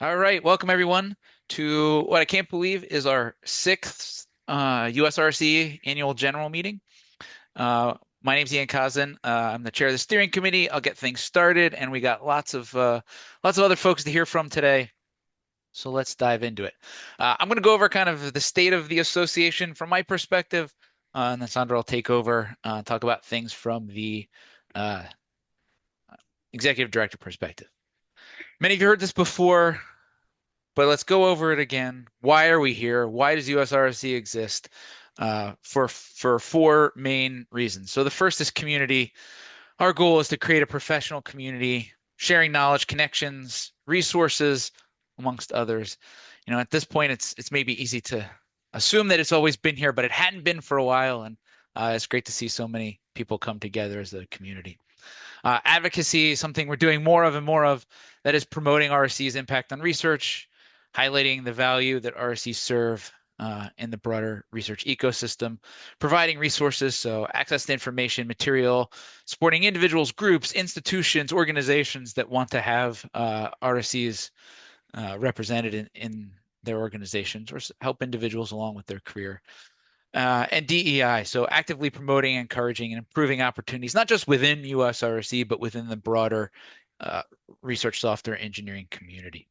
All right, welcome everyone to what I can't believe is our sixth USRC annual general meeting. My name's Ian Kazin. I'm the chair of the steering committee. I'll get things started, and we got lots of other folks to hear from today. So let's dive into it. I'm going to go over kind of the state of the association from my perspective, and then Sandra will take over, talk about things from the uh, executive director perspective. Many of you heard this before. But let's go over it again. Why are we here? Why does USRSE exist? For four main reasons. So the first is community. Our goal is to create a professional community, sharing knowledge, connections, resources, amongst others. At this point, it's maybe easy to assume that it's always been here, but it hadn't been for a while, and it's great to see so many people come together as a community. Advocacy is something we're doing more of and more of, that is promoting RSE's impact on research, highlighting the value that RSEs serve in the broader research ecosystem, providing resources, so access to information, material, supporting individuals, groups, institutions, organizations that want to have RSEs represented in their organizations, or help individuals along with their career. And DEI, so actively promoting, encouraging, and improving opportunities, not just within USRSE, but within the broader uh, research software engineering community.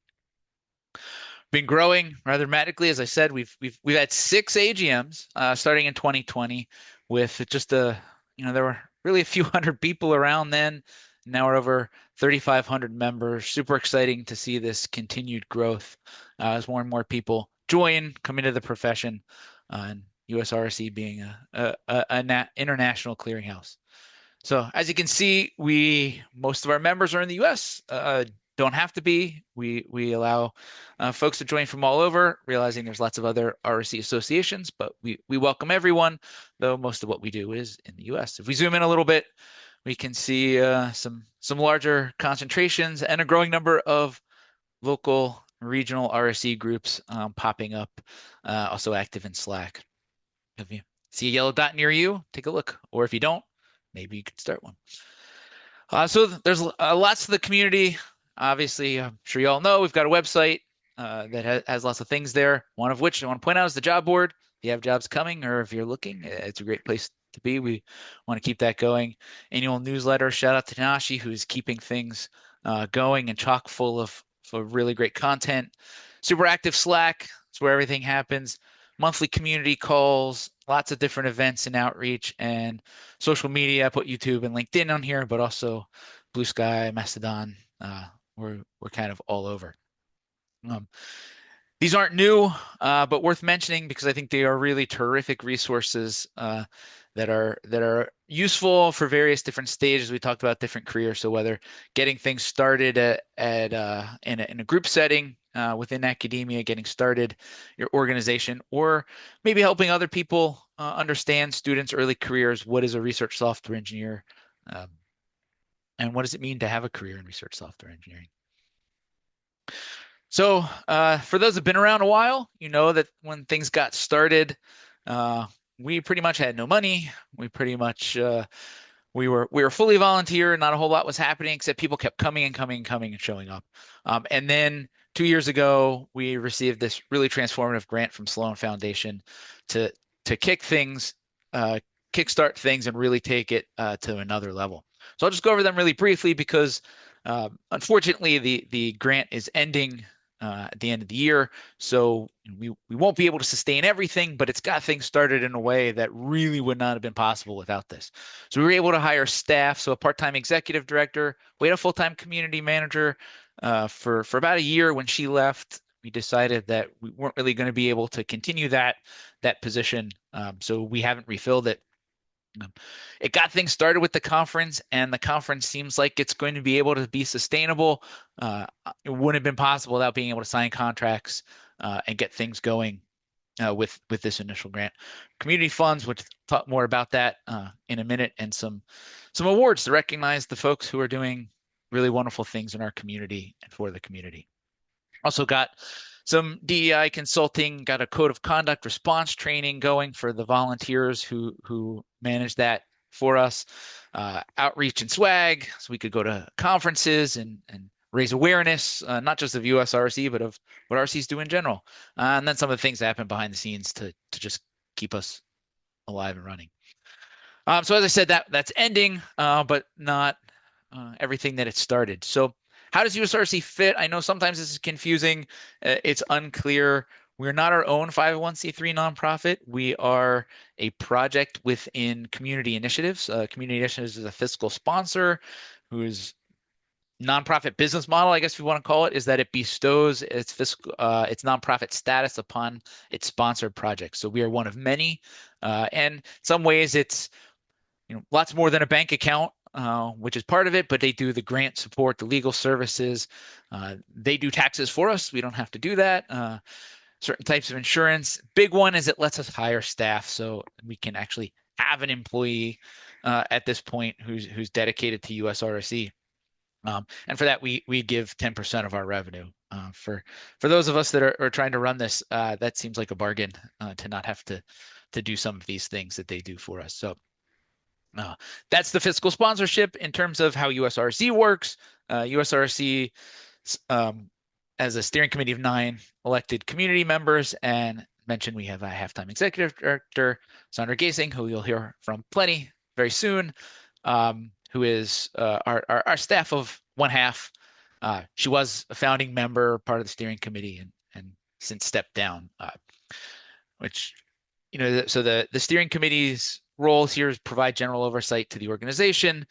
Been growing rather dramatically. As I said, we've had six AGMs starting in 2020, with just there were really a few hundred people around then. Now we're over 3,500 members. Super exciting to see this continued growth as more and more people join, come into the profession, and USRSE being a international clearinghouse. So as you can see, most of our members are in the U.S. Don't have to be. We allow folks to join from all over, realizing there's lots of other RSE associations, but we welcome everyone, though most of what we do is in the U.S. If we zoom in a little bit, we can see some larger concentrations and a growing number of local regional RSE groups popping up, also active in Slack. If you see a yellow dot near you, take a look, or if you don't, maybe you could start one. So there's lots to the community. Obviously, I'm sure you all know we've got a website that has lots of things there. One of which I want to point out is the job board. If you have jobs coming, or if you're looking, it's a great place to be. We want to keep that going. Annual newsletter. Shout out to Tanashi, who's keeping things going and chock full of really great content. Super active Slack. It's where everything happens. Monthly community calls, lots of different events and outreach, and social media. I put YouTube and LinkedIn on here, but also Blue Sky, Mastodon. We're kind of all over. Um, these aren't new, but worth mentioning because I think they are really terrific resources that are useful for various different stages. We talked about different careers, so whether getting things started in a group setting within academia, getting started your organization, or maybe helping other people understand students' early careers. What is a research software engineer, um, and what does it mean to have a career in research software engineering? So, for those who've been around a while, you know that when things got started, uh, we pretty much had no money. We were fully volunteer. Not a whole lot was happening, except people kept coming and coming and coming and showing up. And then 2 years ago, we received this really transformative grant from Sloan Foundation to kick things, kickstart things, and really take it to another level. So I'll just go over them really briefly because unfortunately the grant is ending at the end of the year. So we won't be able to sustain everything, but it's got things started in a way that really would not have been possible without this. So we were able to hire staff, so a part-time executive director. We had a full-time community manager for about a year. When she left, we decided that we weren't really going to be able to continue that position. So we haven't refilled it. It got things started with the conference, and the conference seems like it's going to be able to be sustainable. It wouldn't have been possible without being able to sign contracts and get things going with this initial grant. Community funds, which talk more about that in a minute, and some awards to recognize the folks who are doing really wonderful things in our community and for the community. Also got some DEI consulting, got a code of conduct response training going for the volunteers who manage that for us. Outreach and swag, so we could go to conferences and raise awareness, not just of USRSE, but of what RCs do in general. And then some of the things that happen behind the scenes to just keep us alive and running. So as I said, that's ending, but not everything that it started. So how does USRC fit? I know sometimes this is confusing. It's unclear. We're not our own 501c3 nonprofit. We are a project within Community Initiatives. Community Initiatives is a fiscal sponsor whose nonprofit business model, I guess if you want to call it, is that it bestows its nonprofit status upon its sponsored projects. So we are one of many, and in some ways it's lots more than a bank account, which is part of it, but they do the grant support, the legal services. They do taxes for us. We don't have to do that. Certain types of insurance. Big one is it lets us hire staff so we can actually have an employee at this point who's dedicated to USRSE. And for that, we give 10% of our revenue. For those of us that are trying to run this, that seems like a bargain to not have to do some of these things that they do for us. So uh, that's the fiscal sponsorship in terms of how USRC works. USRC as a steering committee of 9 elected community members, and mentioned we have a halftime executive director, Sandra Gasing, who you'll hear from plenty very soon, who is our staff of one half. She was a founding member, part of the steering committee, and since stepped down, which so the steering committee's roles here is provide general oversight to the organization.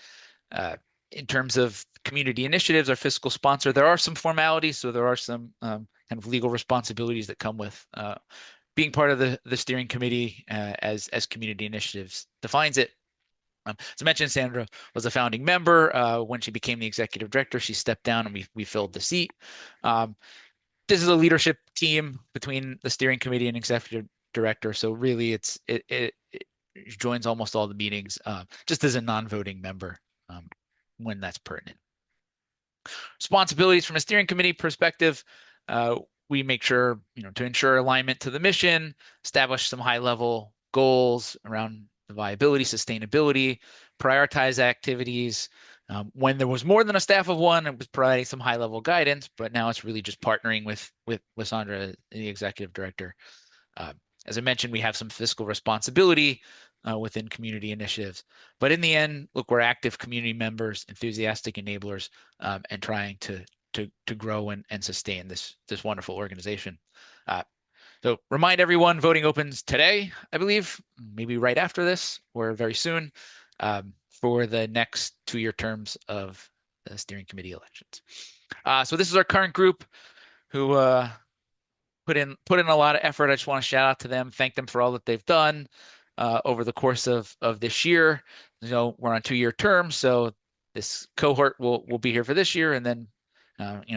Uh, in terms of community initiatives, our fiscal sponsor, there are some formalities, so there are some kind of legal responsibilities that come with being part of the steering committee as community initiatives defines it. As I mentioned, Sandra was a founding member. When she became the executive director, she stepped down and we filled the seat. This is a leadership team between the steering committee and executive director. So really, it joins almost all the meetings, just as a non-voting member when that's pertinent. Responsibilities from a steering committee perspective, we make sure to ensure alignment to the mission, establish some high-level goals around the viability, sustainability, prioritize activities. When there was more than a staff of one, it was providing some high-level guidance, but now it's really just partnering with Sandra, the executive director. As I mentioned, we have some fiscal responsibility within community initiatives. But in the end, look, we're active community members, enthusiastic enablers, and trying to grow and sustain this wonderful organization. So remind everyone, voting opens today, I believe, maybe right after this or very soon, for the next 2-year terms of the steering committee elections. So this is our current group who put in a lot of effort. I just want to shout out to them, thank them for all that they've done over the course of this year. We're on 2-year terms, so this cohort will be here for this year and then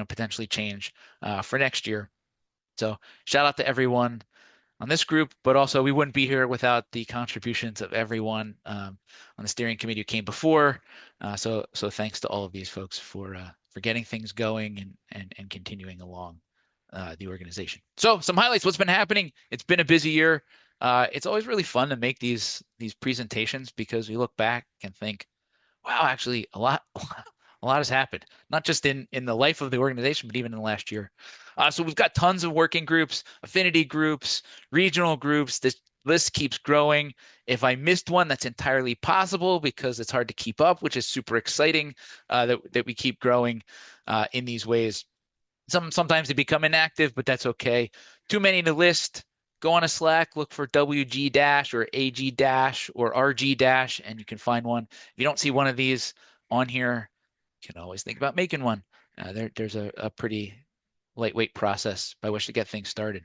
potentially change for next year. So shout out to everyone on this group, but also we wouldn't be here without the contributions of everyone on the steering committee who came before. So thanks to all of these folks for getting things going and continuing along the organization. So some highlights, what's been happening. It's been a busy year. It's always really fun to make these presentations because we look back and think, wow, actually a lot has happened, not just in the life of the organization, but even in the last year. So we've got tons of working groups, affinity groups, regional groups. This list keeps growing. If I missed one, that's entirely possible because it's hard to keep up, which is super exciting that we keep growing in these ways. Sometimes they become inactive, but that's okay. Too many to list. Go on a Slack, look for WG dash or AG dash or RG dash, and you can find one. If you don't see one of these on here, you can always think about making one. There's a pretty lightweight process by which to get things started.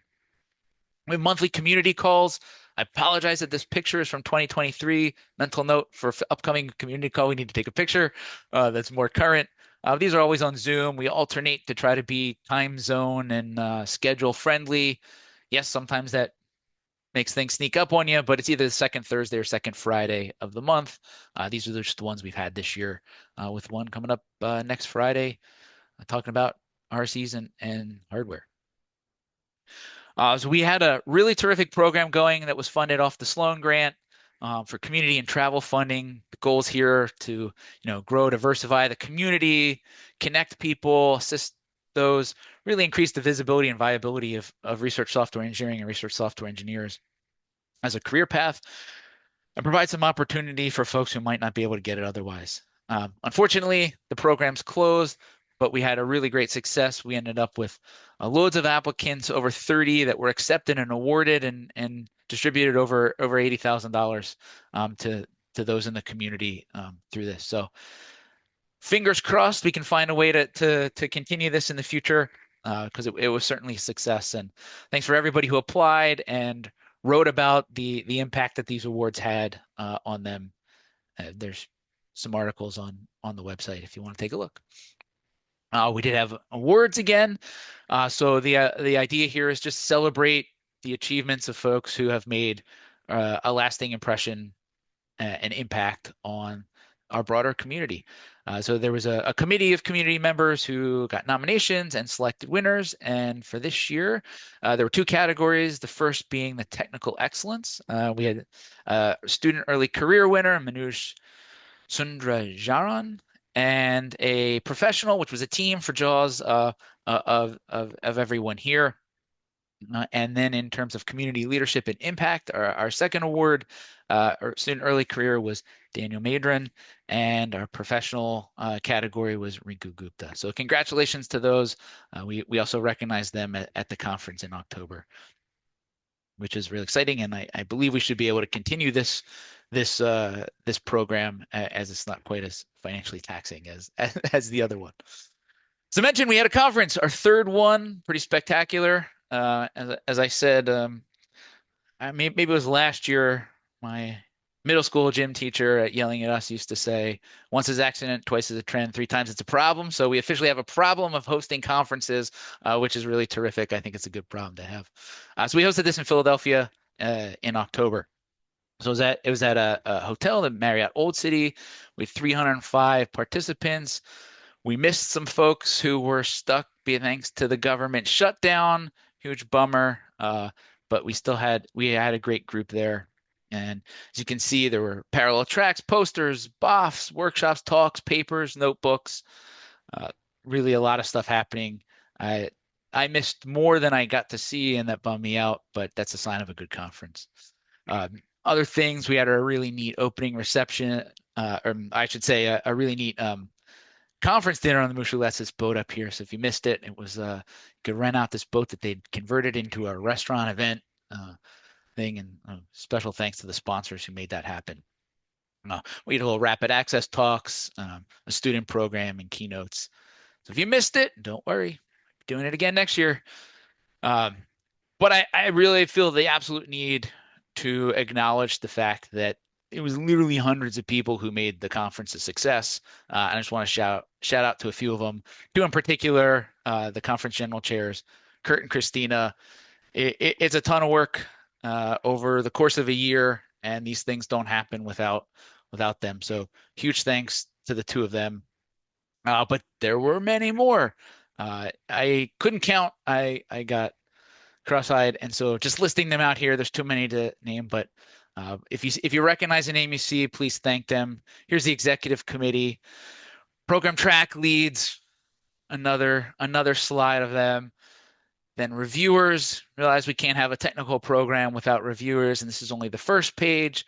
We have monthly community calls. I apologize that this picture is from 2023. Mental note for upcoming community call, we need to take a picture that's more current. These are always on Zoom. We alternate to try to be time zone and schedule friendly. Yes, sometimes that makes things sneak up on you, but it's either the second Thursday or second Friday of the month. These are just the ones we've had this year, with one coming up next Friday, talking about RCs and hardware. So we had a really terrific program going that was funded off the Sloan grant. for community and travel funding. The goals here to, grow, diversify the community, connect people, assist those, really increase the visibility and viability of research software engineering and research software engineers as a career path, and provide some opportunity for folks who might not be able to get it otherwise. Unfortunately, the program's closed, but we had a really great success. We ended up with loads of applicants, over 30 that were accepted and awarded, and distributed over $80,000 to those in the community through this. So fingers crossed we can find a way to continue this in the future, because it was certainly a success. And thanks for everybody who applied and wrote about the impact that these awards had on them. There's some articles on the website if you want to take a look. We did have awards again. So the idea here is just celebrate the achievements of folks who have made a lasting impression and impact on our broader community. So there was a committee of community members who got nominations and selected winners. And for this year, there were two categories. The first being the technical excellence. We had a student early career winner, Manoj Sundrajaran, and a professional, which was a team for JAWS of everyone here. And then in terms of community leadership and impact, our second award, our student early career, was Daniel Madron, and our professional category was Rinku Gupta. So congratulations to those. We also recognized them at the conference in October, which is really exciting. And I believe we should be able to continue this program, as it's not quite as financially taxing as the other one. So I mentioned we had a conference, our third one, pretty spectacular. As I said, maybe it was last year, my middle school gym teacher yelling at us used to say, once is accident, twice is a trend, three times it's a problem. So we officially have a problem of hosting conferences, which is really terrific. I think it's a good problem to have. So we hosted this in Philadelphia in October. So it was at a hotel, the Marriott Old City, with 305 participants. We missed some folks who were stuck thanks to the government shutdown. Huge bummer. But we had a great group there. And as you can see, there were parallel tracks, posters, BOFs, workshops, talks, papers, notebooks. Really a lot of stuff happening. I missed more than I got to see, and that bummed me out, but that's a sign of a good conference. Other things, we had a really neat opening reception, or I should say a really neat conference dinner on the Mushuletsis boat up here. So if you missed it, it was you could rent out this boat that they'd converted into a restaurant event thing. And special thanks to the sponsors who made that happen. We had a little rapid access talks, a student program, and keynotes. So if you missed it, don't worry, doing it again next year. But I really feel the absolute need to acknowledge the fact that it was literally hundreds of people who made the conference a success. And I just want to shout out to a few of them. Two in particular, the conference general chairs, Kurt and Christina. It's a ton of work over the course of a year, and these things don't happen without them. So huge thanks to the two of them. But there were many more. I couldn't count. I got cross-eyed, and so just listing them out here, there's too many to name. But if you recognize a name you see, please thank them. Here's the executive committee, program track leads, another slide of them. Then reviewers. Realize we can't have a technical program without reviewers, and this is only the first page.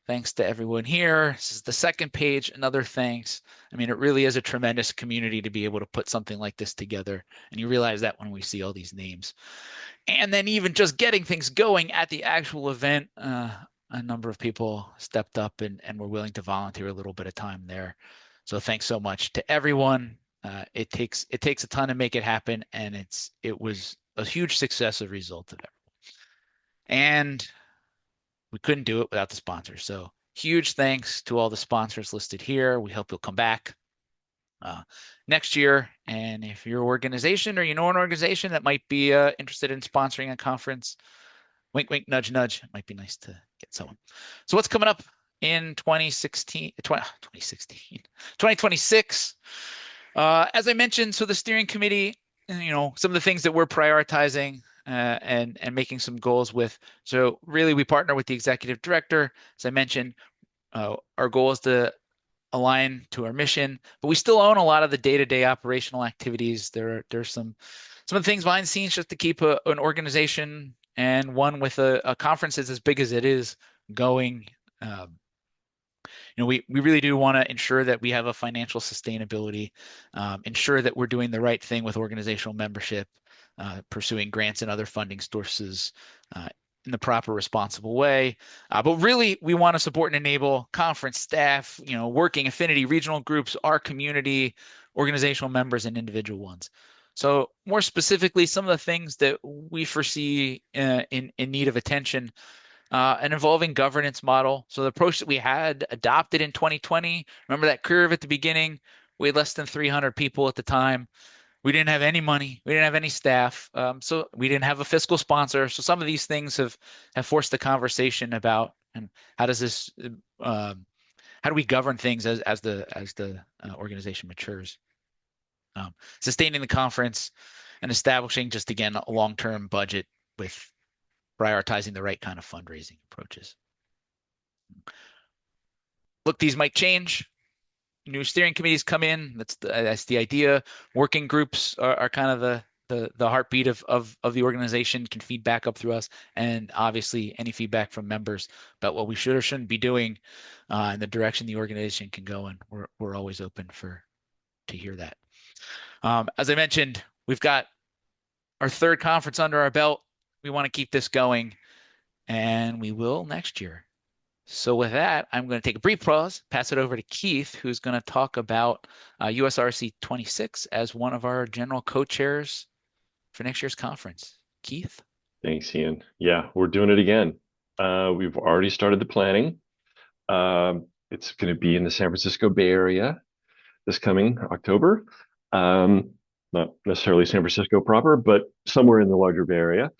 Thanks to everyone here. This is the second page. Another thanks. I mean, it really is a tremendous community to be able to put something like this together, and you realize that when we see all these names. And then even just getting things going at the actual event, a number of people stepped up and were willing to volunteer a little bit of time there. So thanks so much to everyone. It takes a ton to make it happen, and it was a huge success as a result of it. And we couldn't do it without the sponsors. So huge thanks to all the sponsors listed here. We hope you'll come back next year. And if your organization or you know an organization that might be interested in sponsoring a conference, wink, wink, nudge, nudge, it might be nice to get someone. So what's coming up in 2026? As I mentioned, so the steering committee, some of the things that we're prioritizing, and making some goals with. So really, we partner with the executive director. As I mentioned, our goal is to align to our mission, but we still own a lot of the day-to-day operational activities. There's some of the things behind the scenes just to keep an organization and one with a conference that's as big as it is going. Um, we really do want to ensure that we have a financial sustainability, ensure that we're doing the right thing with organizational membership, pursuing grants and other funding sources in the proper, responsible way. But really, we want to support and enable conference staff, working affinity, regional groups, our community, organizational members, and individual ones. So more specifically, some of the things that we foresee in need of attention, an evolving governance model. So the approach that we had adopted in 2020, remember that curve at the beginning? We had less than 300 people at the time. We didn't have any money. We didn't have any staff. So we didn't have a fiscal sponsor. So some of these things have forced the conversation about and how does this how do we govern things as the organization matures? Sustaining the conference and establishing just again a long-term budget with prioritizing the right kind of fundraising approaches. Look, these might change. New steering committees come in. That's the idea. Working groups are kind of the heartbeat of the organization, can feed back up through us, and obviously any feedback from members about what we should or shouldn't be doing, and the direction the organization can go in. We're always open to hear that. As I mentioned, we've got our third conference under our belt. We want to keep this going, and we will next year. So with that, I'm going to take a brief pause, pass it over to Keith, who's going to talk about US-RSE 26 as one of our general co-chairs for next year's conference. Keith? Thanks, Ian. Yeah, we're doing it again. We've already started the planning. It's going to be in the San Francisco Bay Area this coming October. Not necessarily San Francisco proper, but somewhere in the larger Bay Area.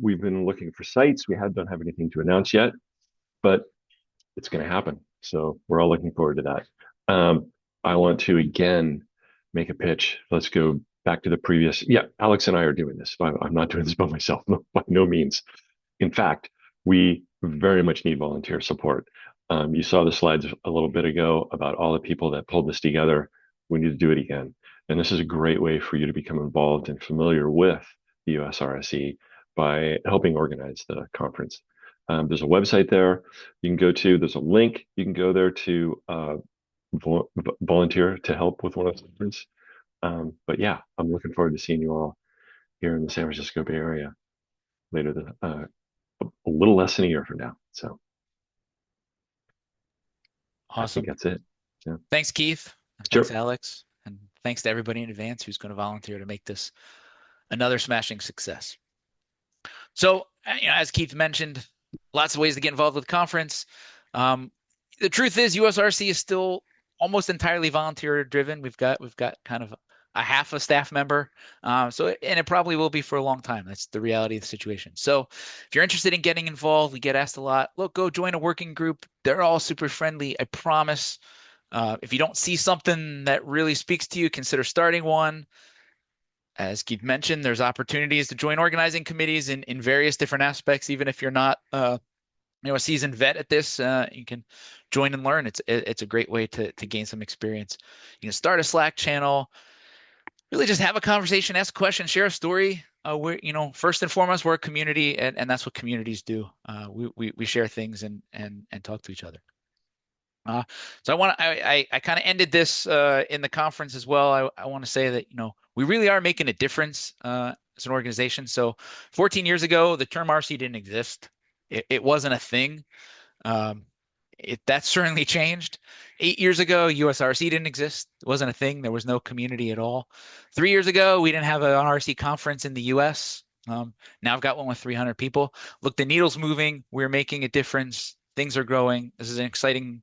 We've been looking for sites. Don't have anything to announce yet, but it's going to happen. So we're all looking forward to that. I want to again make a pitch. Let's go back to the previous. Yeah, Alex and I are doing this. I'm not doing this by myself, no, by no means. In fact, we very much need volunteer support. You saw the slides a little bit ago about all the people that pulled this together. We need to do it again. And this is a great way for you to become involved and familiar with the US-RSE by helping organize the conference. There's a website there you can go to. There's a link. You can go there to volunteer to help with one of the conference. But yeah, I'm looking forward to seeing you all here in the San Francisco Bay Area later, a little less than a year from now. So I think Awesome. that's it. Yeah. Thanks, Keith. Thanks, Sure. Alex. And thanks to everybody in advance who's going to volunteer to make this another smashing success. So, as Keith mentioned, lots of ways to get involved with the conference. The truth is, US-RSE is still almost entirely volunteer driven. We've got kind of a half a staff member. And it probably will be for a long time. That's the reality of the situation. So if you're interested in getting involved, we get asked a lot, look, go join a working group. They're all super friendly. I promise. If you don't see something that really speaks to you, consider starting one. As Keith mentioned, there's opportunities to join organizing committees in various different aspects, even if you're not a seasoned vet at this. You can join and learn. It's a great way to gain some experience. You can start a Slack channel, really just have a conversation, ask a question, share a story. We're, first and foremost, we're a community, and that's what communities do. We share things and talk to each other. So I kind of ended this in the conference as well. I want to say that we really are making a difference as an organization. So 14 years ago, the term RC didn't exist. It wasn't a thing. Um, that's certainly changed. 8 years ago, US-RC didn't exist. It wasn't a thing. There was no community at all. 3 years ago, we didn't have an RC conference in the US. Now I've got one with 300 people. Look, the needle's moving. We're making a difference. Things are growing. This is an exciting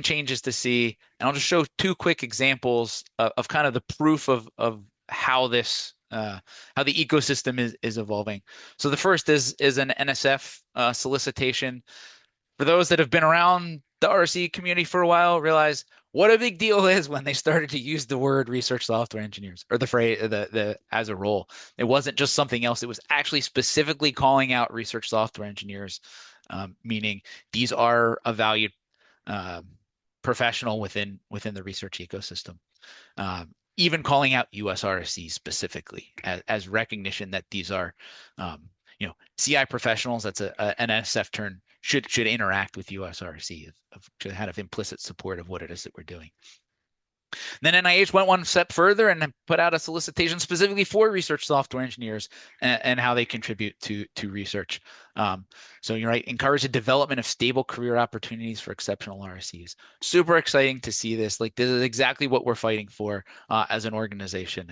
changes to see. And I'll just show two quick examples of kind of the proof of how this how the ecosystem is evolving. So the first is an NSF solicitation. For those that have been around the RSE community for a while realized what a big deal is when they started to use the word research software engineers or the phrase the as a role. It wasn't just something else. It was actually specifically calling out research software engineers, meaning these are a valued um, professional within the research ecosystem. Even calling out US-RSE specifically as recognition that these are, CI professionals. That's an NSF term should interact with US-RSE to kind of implicit support of what it is that we're doing. Then NIH went one step further and put out a solicitation specifically for research software engineers and how they contribute to research. So you're right, encourage the development of stable career opportunities for exceptional RSEs. Super exciting to see this. Like this is exactly what we're fighting for as an organization,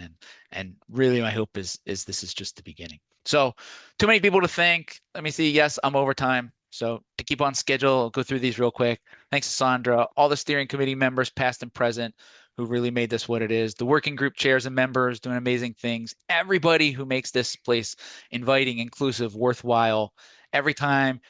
and really my hope is this is just the beginning. So too many people to thank. Let me see. Yes, I'm over time. So to keep on schedule, I'll go through these real quick. Thanks to Sandra, all the steering committee members, past and present, who really made this what it is. The working group chairs and members doing amazing things. Everybody who makes this place inviting, inclusive, worthwhile. Every time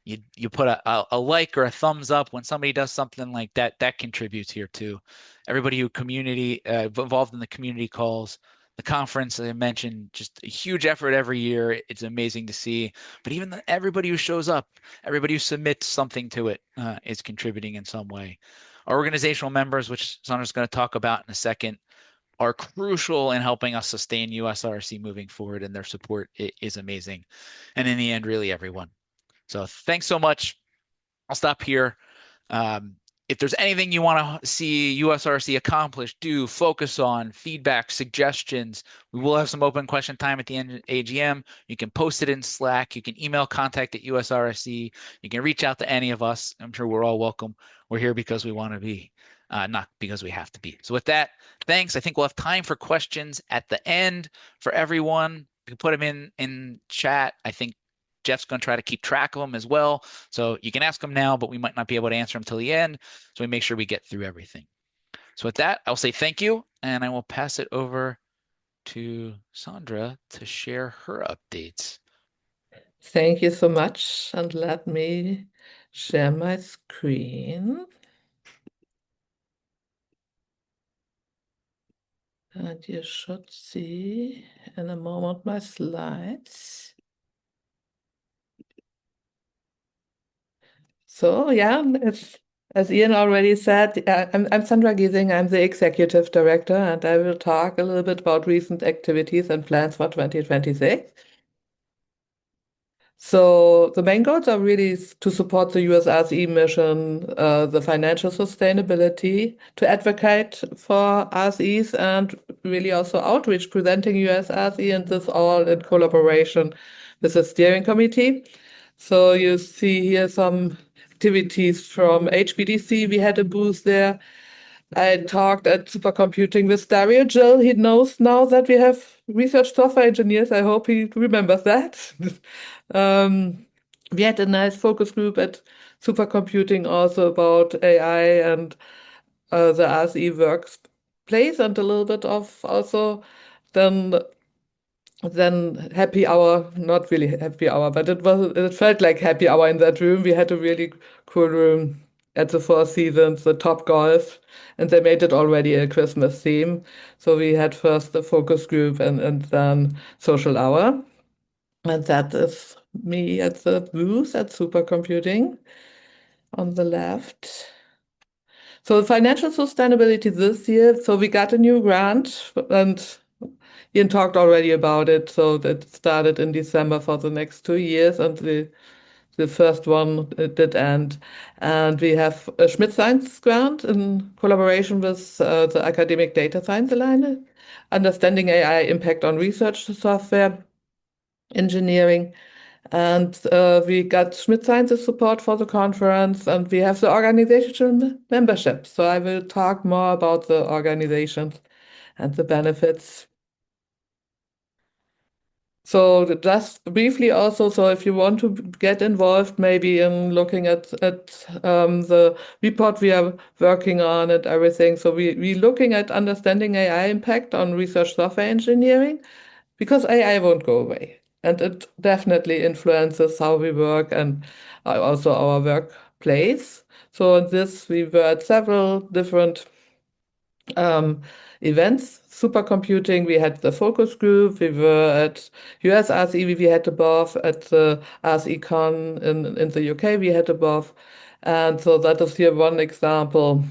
you put a like or a thumbs up when somebody does something like that, that contributes here too. Everybody who community involved in the community calls, the conference, as I mentioned, just a huge effort every year. It's amazing to see. But even everybody who shows up, everybody who submits something to it is contributing in some way. Our organizational members, which Sandra's going to talk about in a second, are crucial in helping us sustain US-RSE moving forward, and their support is amazing. And in the end, really everyone. So thanks so much. I'll stop here. Um, if there's anything you want to see US-RSE accomplish, do focus on feedback, suggestions. We will have some open question time at the end of AGM. You can post it in Slack. You can email contact@US-RSE. You can reach out to any of us. I'm sure we're all welcome. We're here because we want to be, not because we have to be. So with that, thanks. I think we'll have time for questions at the end for everyone. You can put them in chat. I think Jeff's going to try to keep track of them as well. So you can ask them now, but we might not be able to answer them till the end. So we make sure we get through everything. So with that, I'll say thank you, and I will pass it over to Sandra to share her updates. Thank you so much. And let me share my screen. And you should see in a moment my slides. So yeah, as Ian already said, I'm Sandra Giesing. I'm the Executive Director, and I will talk a little bit about recent activities and plans for 2026. So the main goals are really to support the US-RSE mission, the financial sustainability, to advocate for RSEs, and really also outreach, presenting US-RSE, and this all in collaboration with the steering committee. So you see here some activities from HBDC. We had a booth there. I talked at supercomputing with Dario Jill. He knows now that we have research software engineers. I hope he remembers that. We had a nice focus group at supercomputing also about AI and the RSE workplace, and a little bit of also then happy hour, not really happy hour, but it felt like happy hour in that room. We had a really cool room at the Four Seasons, the Top Golf, and they made it already a Christmas theme. So we had first the focus group and then social hour. And that is me at the booth at supercomputing on the left. So financial sustainability this year. So we got a new grant, and Ian talked already about it. So that started in December for the next 2 years, and the first one did end. And we have a Schmidt Science grant in collaboration with the Academic Data Science Alliance, understanding AI impact on research software engineering. And we got Schmidt Sciences support for the conference, and we have the organizational membership. So I will talk more about the organizations and the benefits. So just briefly also, so if you want to get involved maybe in looking at the report we are working on and everything. So we're looking at understanding AI impact on research software engineering, because AI won't go away. And it definitely influences how we work and also our place. So in this, we were at several different events. Supercomputing, we had the focus group. We were at US-RSE, we had above. At the RSE-Con in the UK, we had above. And so that is here one example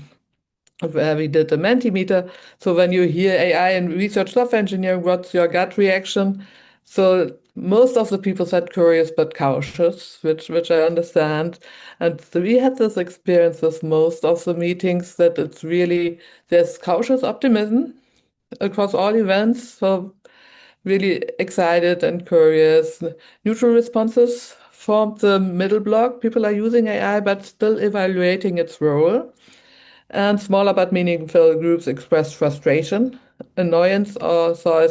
where we did a Mentimeter. So when you hear AI and research software engineering, what's your gut reaction? So most of the people said curious but cautious, which I understand. And so we had this experience with most of the meetings that it's really there's cautious optimism across all events. So really excited and curious. Neutral responses formed the middle block. People are using AI but still evaluating its role. And smaller but meaningful groups expressed frustration, annoyance, or saw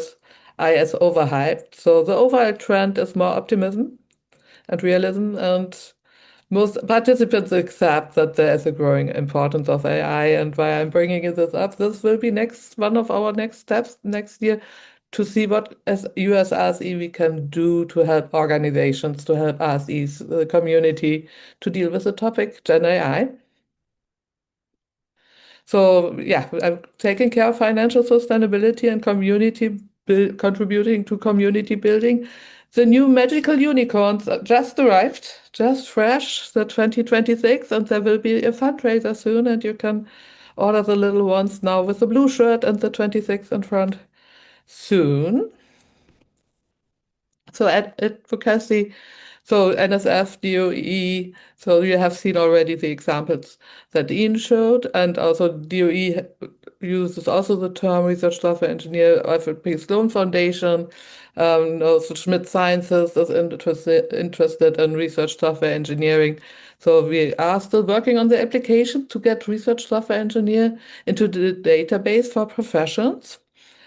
AI as overhyped. So the overall trend is more optimism and realism, and most participants accept that there is a growing importance of AI. And why I'm bringing this up, this will be one of our next steps next year to see what as US-RSE we can do to help organizations, to help RSEs, the community, to deal with the topic Gen AI. So yeah, I'm taking care of financial sustainability and contributing to community building. The new magical unicorns just arrived, just fresh, the 2026, and there will be a fundraiser soon, and you can order the little ones now with the blue shirt and the 26 in front soon. So advocacy, so NSF, DOE, so you have seen already the examples that Ian showed, and also DOE uses also the term research software engineer. Alfred P. Sloan Foundation, also Schmidt Sciences is interested in research software engineering. So we are still working on the application to get research software engineer into the database for professions.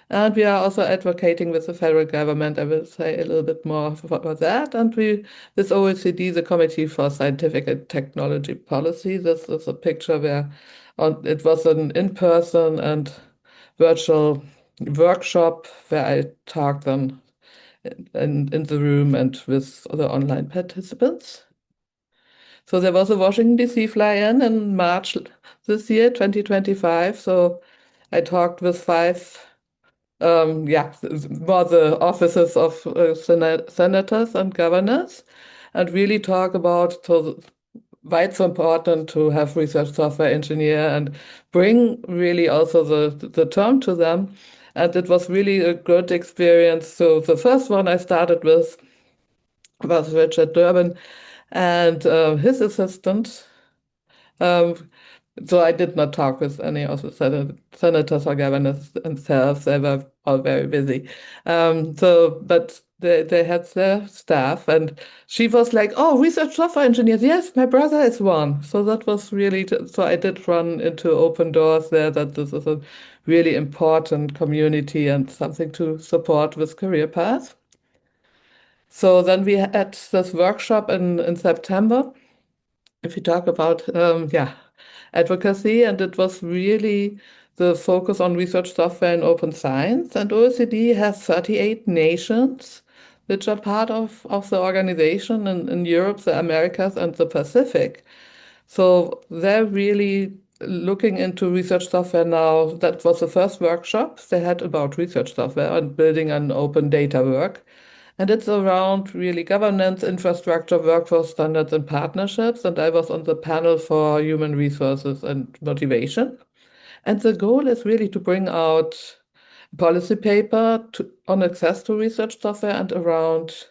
And we are also advocating with the federal government. I will say a little bit more about that. And with OECD, the Committee for Scientific and Technology Policy, this is a picture where it was an in-person and virtual workshop where I talked them in the room and with the online participants. So there was a Washington, D.C. fly-in March this year, 2025. So I talked with five more the offices of senators and governors, and really talk about why it's important to have research software engineer and bring really also the term to them. And it was really a good experience. So the first one I started with was Richard Durbin and his assistant. Um, so I did not talk with any of the senators or governors themselves. They were all very busy. But they had their staff, and she was like, "Oh, research software engineers. Yes, my brother is one." So that was really. So I did run into open doors there. That this is a really important community and something to support with career path. So then we had this workshop in September. If we talk about advocacy, and it was really the focus on research software and open science. And OECD has 38 nations which are part of the organization in Europe, the Americas, and the Pacific. So they're really looking into research software now. That was the first workshop they had about research software and building an open data work. And it's around really governance, infrastructure, workforce standards, and partnerships. And I was on the panel for human resources and motivation. And the goal is really to bring out policy paper on access to research software and around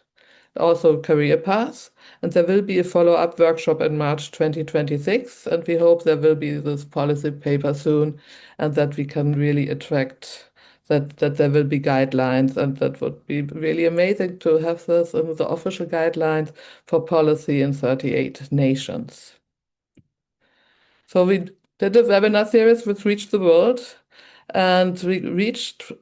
also career paths. And there will be a follow-up workshop in March 2026. And we hope there will be this policy paper soon and that we can really attract that there will be guidelines, and that would be really amazing to have this in the official guidelines for policy in 38 nations. So we did a webinar series which reached the world, and we reached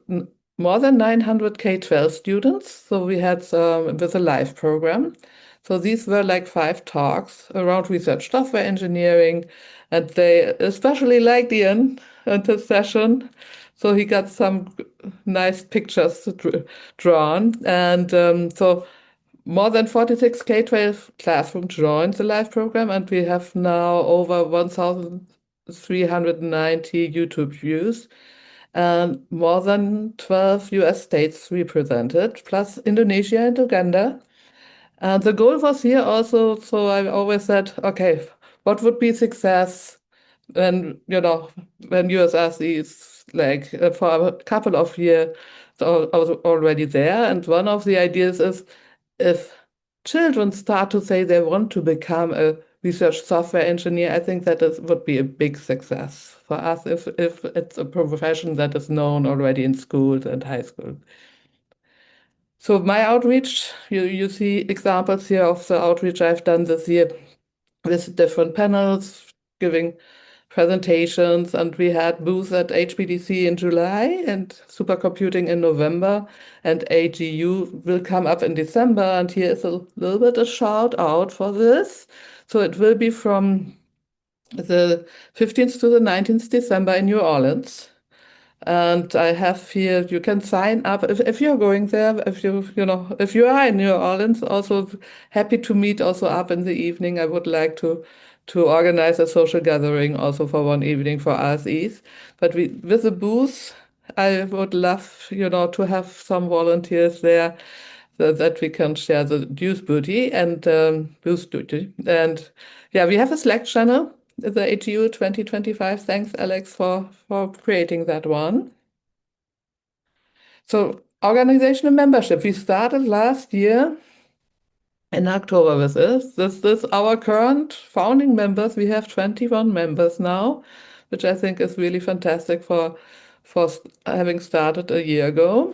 more than 900 K-12 students. So we had with a live program. So these were like 5 talks around research software engineering, and they especially liked Ian and his session. So he got some nice pictures drawn. And so more than 46 K-12 classrooms joined the live program, and we have now over 1,390 YouTube views and more than 12 US states represented, plus Indonesia and Uganda. And the goal was here also, so I always said, okay, what would be success when, when USRC is like for a couple of years already there. And one of the ideas is if children start to say they want to become a research software engineer, I think that would be a big success for us if it's a profession that is known already in schools and high school. So my outreach, you see examples here of the outreach I've done this year with different panels, giving presentations, and we had booths at HPDC in July and supercomputing in November, and AGU will come up in December. And here is a little bit a shout out for this. So it will be from the 15th to the 19th December in New Orleans. And I have here, you can sign up if you're going there, if you are in New Orleans, also happy to meet also up in the evening. I would like to organize a social gathering also for one evening for RSEs. But with the booth, I would love, to have some volunteers there so that we can share the dues booty and booth duty. And yeah, we have a Slack channel, the AGU 2025. Thanks, Alex, for creating that one. So organizational membership, we started last year in October with this. This is our current founding members. We have 21 members now, which I think is really fantastic for having started a year ago.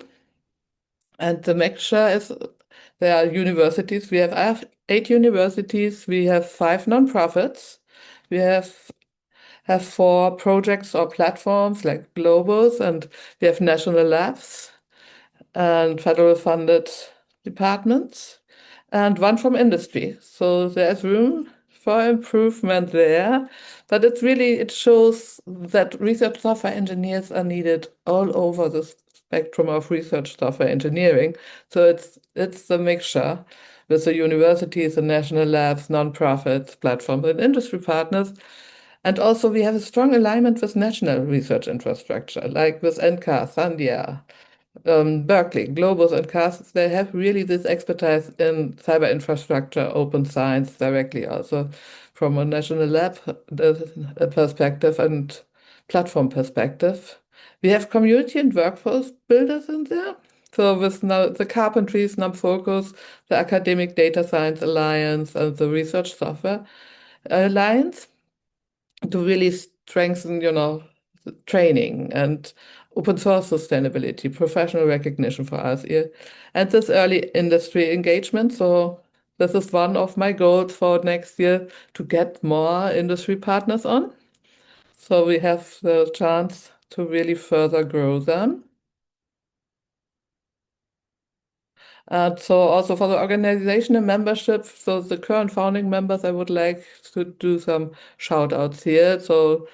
And the mixture is there are universities. We have 8 universities. We have 5 nonprofits. We have 4 projects or platforms like Globus, and we have national labs and federal funded departments, and one from industry. So there's room for improvement there. But it shows that research software engineers are needed all over the spectrum of research software engineering. So it's the mixture with the universities, the national labs, nonprofits, platforms, and industry partners. And also we have a strong alignment with national research infrastructure, like with NCAR, Sandia, Berkeley, Globus, and CAST. They have really this expertise in cyber infrastructure, open science directly, also from a national lab perspective and platform perspective. We have community and workforce builders in there. So with now the Carpentries, NumFocus, the Academic Data Science Alliance, and the Research Software Alliance to really strengthen, training and open source sustainability, professional recognition for us here, and this early industry engagement. So this is one of my goals for next year to get more industry partners on. So we have the chance to really further grow them. So also for the organizational membership, so the current founding members, I would like to do some shout outs here. So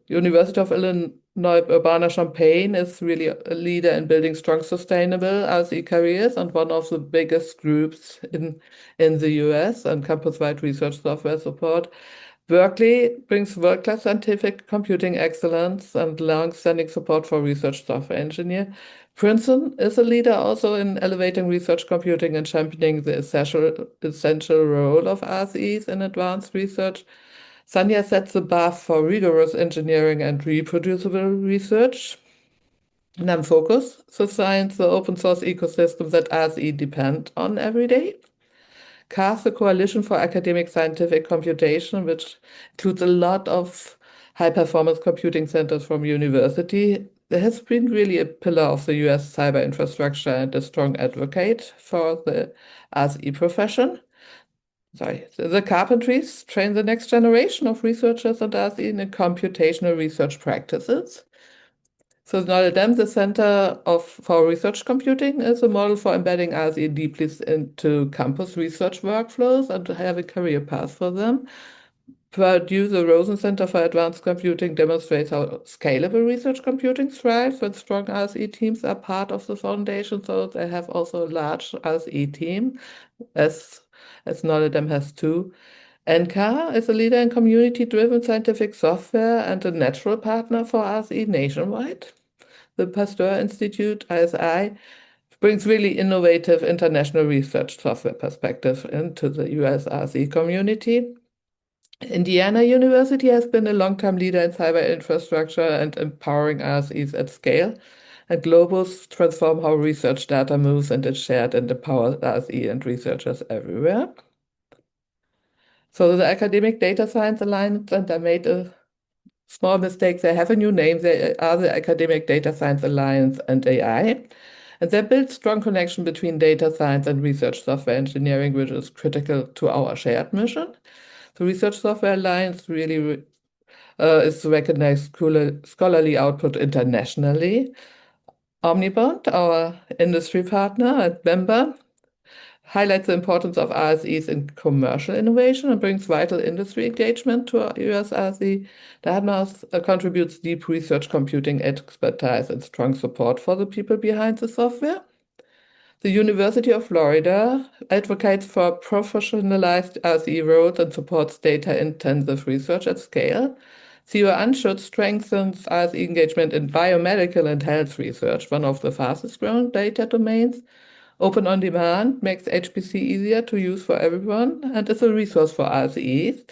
University of Illinois Urbana-Champaign is really a leader in building strong, sustainable RSE careers and one of the biggest groups in the US and campus-wide research software support. Berkeley brings world-class scientific computing excellence and long-standing support for research software engineer. Princeton is a leader also in elevating research computing and championing the essential role of RSEs in advanced research. Sanya sets the bar for rigorous engineering and reproducible research. NumFocus, the science, the open source ecosystem that RSE depend on every day. CAST, the Coalition for Academic Scientific Computation, which includes a lot of high-performance computing centers from university. There has been really a pillar of the US cyber infrastructure and a strong advocate for the RSE profession. The Carpentries train the next generation of researchers and RSE in computational research practices. So Notre Dame, the Center for Research Computing, is a model for embedding RSE deeply into campus research workflows and to have a career path for them. Purdue, the Rosen Center for Advanced Computing demonstrates how scalable research computing thrives when strong RSE teams are part of the foundation. So they have also a large RSE team, as Notre Dame has too. NCAR is a leader in community-driven scientific software and a natural partner for RSE nationwide. The Pasteur Institute, ISI, brings really innovative international research software perspective into the US RSE community. Indiana University has been a long-time leader in cyber infrastructure and empowering RSEs at scale. And Globus transform how research data moves and is shared and empowers RSE and researchers everywhere. So the Academic Data Science Alliance, and I made a small mistake. They have a new name. They are the Academic Data Science Alliance and AI. And they build strong connection between data science and research software engineering, which is critical to our shared mission. The Research Software Alliance really is recognized scholarly output internationally. Omnibond, our industry partner and member, highlights the importance of RSEs in commercial innovation and brings vital industry engagement to US RSE. Dartmouth contributes deep research computing expertise and strong support for the people behind the software. The University of Florida advocates for professionalized RSE roles and supports data-intensive research at scale. CU Anschutz strengthens RSE engagement in biomedical and health research, one of the fastest-growing data domains. Open on Demand makes HPC easier to use for everyone and is a resource for RSEs.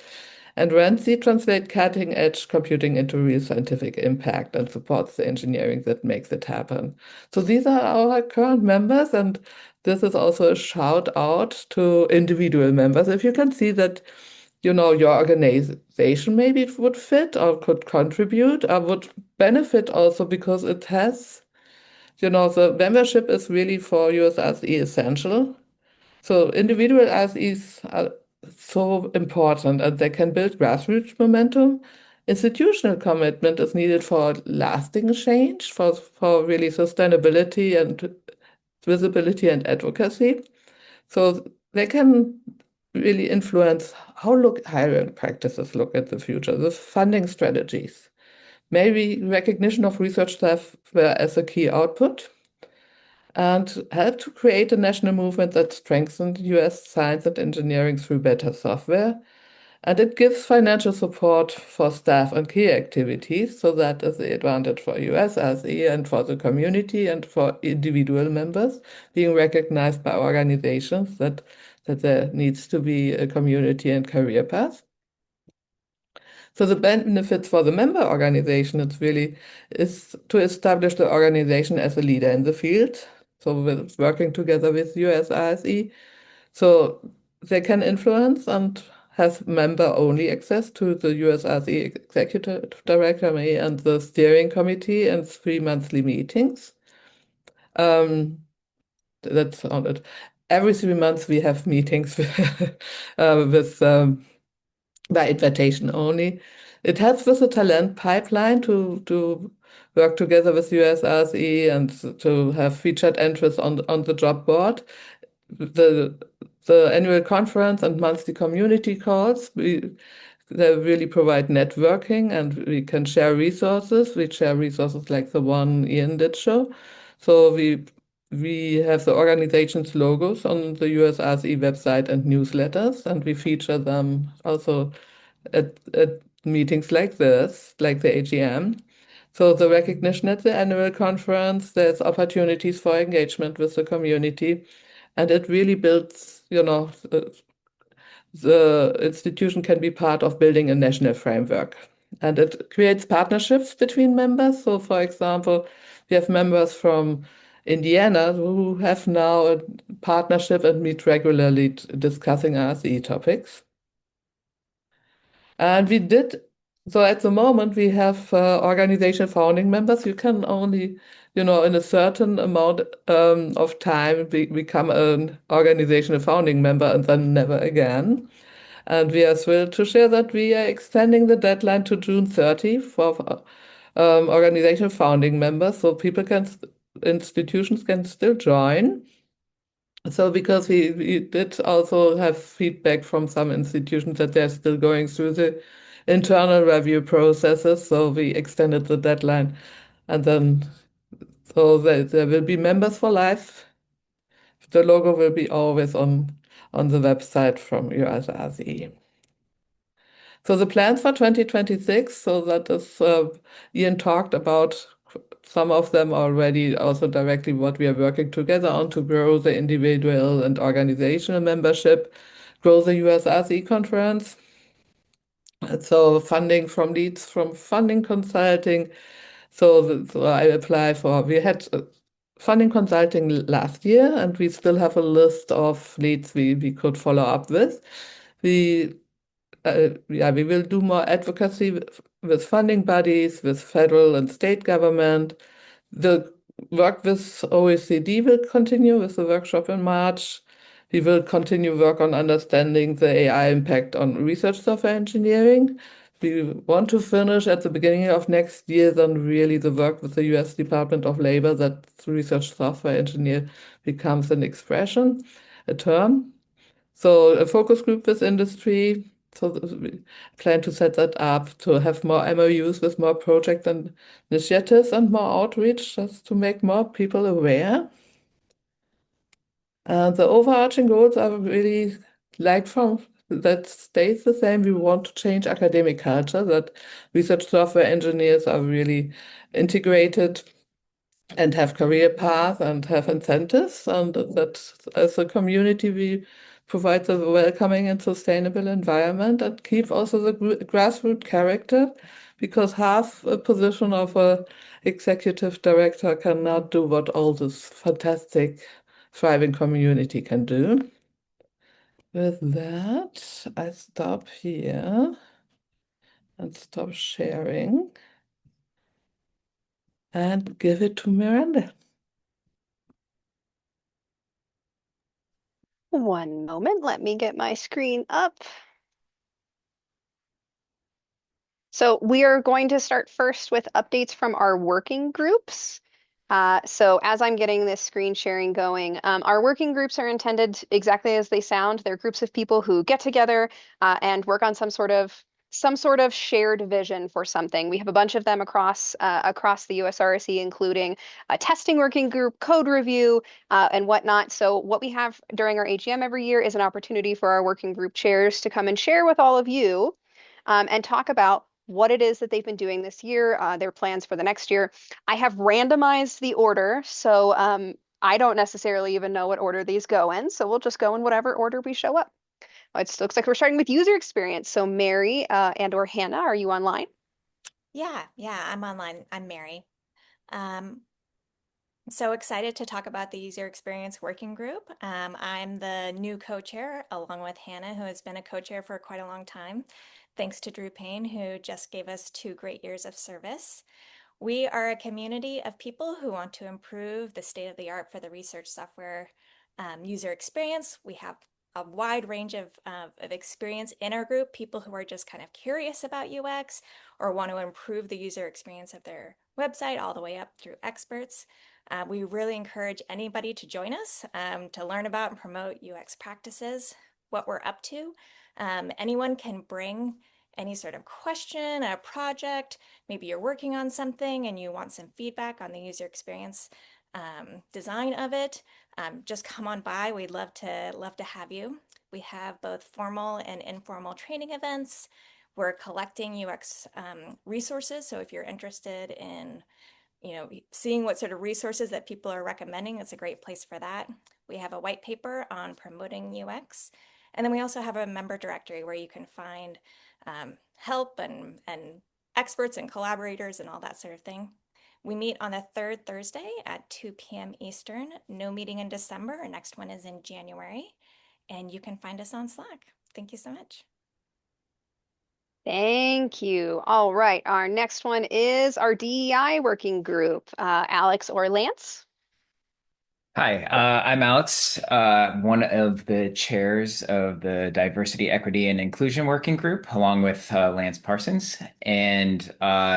And RANSI translates cutting-edge computing into real scientific impact and supports the engineering that makes it happen. So these are our current members, and this is also a shout out to individual members. If you can see that, your organization maybe it would fit or could contribute or would benefit also because it has, the membership is really for USRSE essential. So individual RSEs are so important and they can build grassroots momentum. Institutional commitment is needed for lasting change, for really sustainability and visibility and advocacy. So they can really influence how hiring practices look at the future, the funding strategies, maybe recognition of research software as a key output, and help to create a national movement that strengthens US science and engineering through better software. And it gives financial support for staff and key activities. So that is the advantage for US RSE and for the community and for individual members being recognized by organizations that there needs to be a community and career path. So the benefits for the member organization, is to establish the organization as a leader in the field. So with working together with US RSE, so they can influence and have member-only access to the US RSE executive director, me, and the steering committee and 3 monthly meetings. That sounded. Every 3 months we have meetings with by invitation only. It helps with the talent pipeline to work together with USRSE and to have featured interest on the job board. The annual conference and monthly community calls, they really provide networking and we can share resources. We share resources like the one Ian did show. So we have the organization's logos on the USRSE website and newsletters, and we feature them also at meetings like this, like the AGM. So the recognition at the annual conference, there's opportunities for engagement with the community, and it really builds, the institution can be part of building a national framework. And it creates partnerships between members. So, for example, we have members from Indiana who have now a partnership and meet regularly discussing RSE topics. And so at the moment, we have organization founding members. You can only, in a certain amount of time, become an organizational founding member and then never again. And we are thrilled to share that we are extending the deadline to June 30 for organizational founding members. So institutions can still join. So because we did also have feedback from some institutions that they're still going through the internal review processes, so we extended the deadline. And then, so there will be members for life. The logo will be always on the website from US-RSE. So the plans for 2026, so that is, Ian talked about some of them already, also directly what we are working together on to grow the individual and organizational membership, grow the US-RSE conference. So funding from leads from funding consulting. So I apply for, we had funding consulting last year, and we still have a list of leads we could follow up with. We yeah, we will do more advocacy with funding bodies, with federal and state government. The work with OECD will continue with the workshop in March. We will continue work on understanding the AI impact on research software engineering. We want to finish at the beginning of next year, then really the work with the US Department of Labor that research software engineer becomes an expression, a term. So a focus group with industry. So we plan to set that up to have more MOUs with more projects and initiatives and more outreach just to make more people aware. The overarching goals are really like from that stays the same. We want to change academic culture, that research software engineers are really integrated and have career paths and have incentives, and that as a community we provide a welcoming and sustainable environment and keep also the grassroots character, because half a position of a executive director cannot do what all this fantastic thriving community can do. With that, I stop here and stop sharing and give it to Miranda. One moment, let me get my screen up. So we are going to start first with updates from our working groups. So as I'm getting this screen sharing going, our working groups are intended exactly as they sound. They're groups of people who get together and work on some sort of shared vision for something. We have a bunch of them across the USRSE, including a testing working group, code review, and whatnot. So what we have during our AGM every year is an opportunity for our working group chairs to come and share with all of you and talk about what it is that they've been doing this year, their plans for the next year. I have randomized the order, so I don't necessarily even know what order these go in, so we'll just go in whatever order we show up. It looks like we're starting with user experience. So Mary and/or Hannah, are you online? Yeah, I'm online. I'm Mary. Um, so excited to talk about the user experience working group. I'm the new co-chair along with Hannah, who has been a co-chair for quite a long time, thanks to Drew Payne, who just gave us 2 great years of service. We are a community of people who want to improve the state of the art for the research software user experience. We have a wide range of experience in our group, people who are just kind of curious about UX or want to improve the user experience of their website all the way up through experts. We really encourage anybody to join us to learn about and promote UX practices, what we're up to. Anyone can bring any sort of question, a project, maybe you're working on something and you want some feedback on the user experience design of it. Just come on by. We'd love to have you. We have both formal and informal training events. We're collecting UX resources. So if you're interested in seeing what sort of resources that people are recommending, it's a great place for that. We have a white paper on promoting UX. And then we also have a member directory where you can find help and experts and collaborators and all that sort of thing. We meet on the third Thursday at 2 p.m. Eastern. No meeting in December. Our next one is in January. And you can find us on Slack. Thank you so much. Thank you. All right, our next one is our DEI working group. Alex or Lance? Hi, I'm Alex, one of the chairs of the Diversity, Equity, and Inclusion Working Group, along with Lance Parsons. And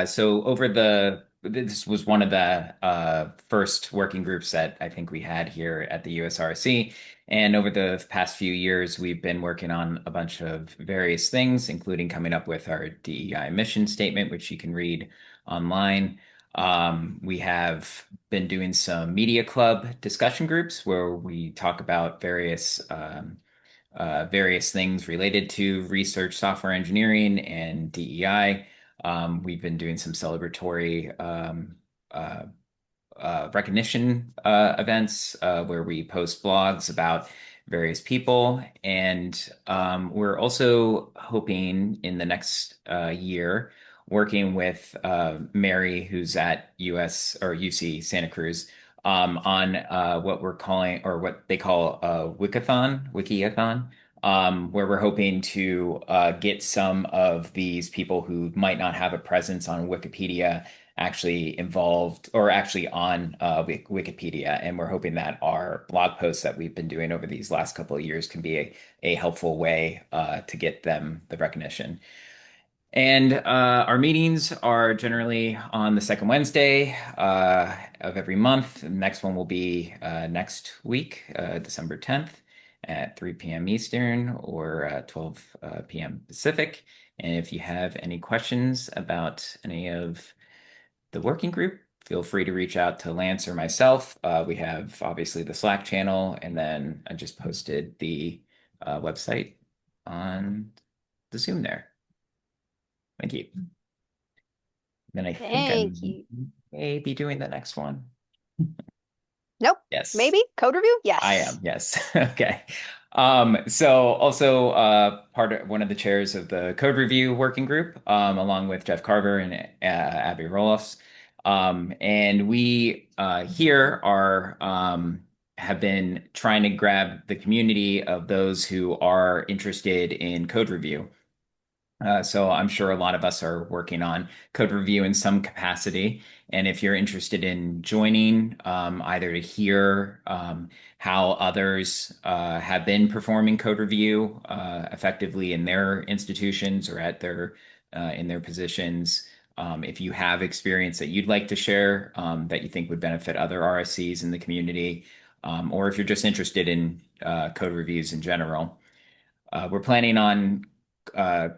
so over the this was one of the first working groups that I think we had here at the USRC. And over the past few years, we've been working on a bunch of various things, including coming up with our DEI mission statement, which you can read online. We have been doing some media club discussion groups where we talk about various things related to research, software engineering, and DEI. We've been doing some celebratory uh, recognition events where we post blogs about various people. And we're also hoping in the next year, working with Mary, who's at US or UC Santa Cruz, on what we're calling, or what they call Wikiathon, where we're hoping to get some of these people who might not have a presence on Wikipedia actually involved or actually on Wikipedia. And we're hoping that our blog posts that we've been doing over these last couple of years can be a helpful way to get them the recognition. And our meetings are generally on the second Wednesday of every month. The next one will be next week, December 10th at 3 p.m. Eastern or 12 p.m. Pacific. And if you have any questions about any of the working group, feel free to reach out to Lance or myself. We have obviously the Slack channel, and then I just posted the website on the Zoom there. Thank you. Then I think I Thank you. may be doing the next one. Nope. Yes. Maybe code review? Yes. I am, yes. Okay. So also one of the chairs of the code review working group, along with Jeff Carver and Abby Roloffs. And we here are have been trying to grab the community of those who are interested in code review. So I'm sure a lot of us are working on code review in some capacity. And if you're interested in joining, either to hear how others have been performing code review effectively in their institutions or at their in their positions, if you have experience that you'd like to share that you think would benefit other RSCs in the community, or if you're just interested in code reviews in general, we're planning on uh,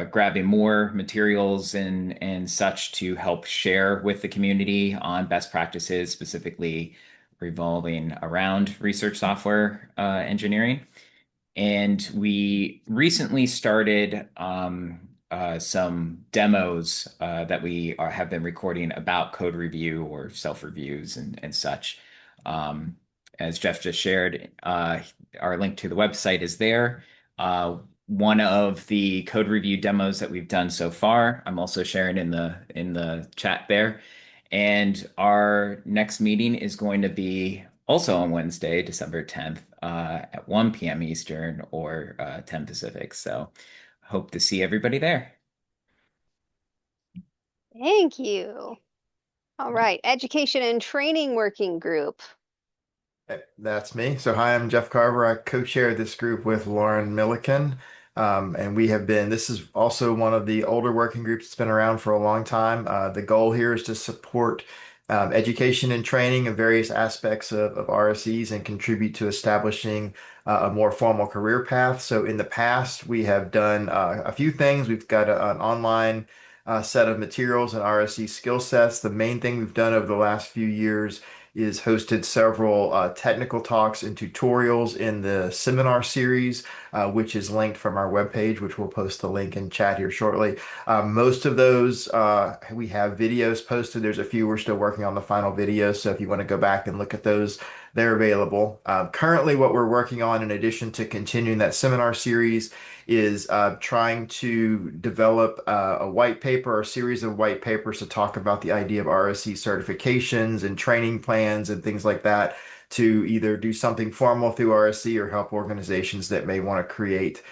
grabbing more materials and such to help share with the community on best practices, specifically revolving around research software engineering. And we recently started some demos that we have been recording about code review or self-reviews and such. Um, as Jeff just shared, our link to the website is there. One of the code review demos that we've done so far, I'm also sharing in the chat there. And our next meeting is going to be also on Wednesday, December 10th, at 1 p.m. Eastern or 10 Pacific. So hope to see everybody there. Thank you. All right, education and training working group. That's me. So, hi, I'm Jeff Carver. I co-chair this group with Lauren Milliken. And this is also one of the older working groups that's been around for a long time. The goal here is to support education and training in various aspects of RSEs and contribute to establishing a more formal career path. So, in the past, we have done a few things. We've got an online set of materials and RSE skill sets. The main thing we've done over the last few years is hosted several technical talks and tutorials in the seminar series, which is linked from our webpage, which we'll post the link in chat here shortly. Most of those, we have videos posted. There's a few we're still working on the final videos, so if you want to go back and look at those, they're available. Currently, what we're working on, in addition to continuing that seminar series, is trying to develop a white paper or a series of white papers to talk about the idea of RSE certifications and training plans and things like that to either do something formal through RSE or help organizations that may want to create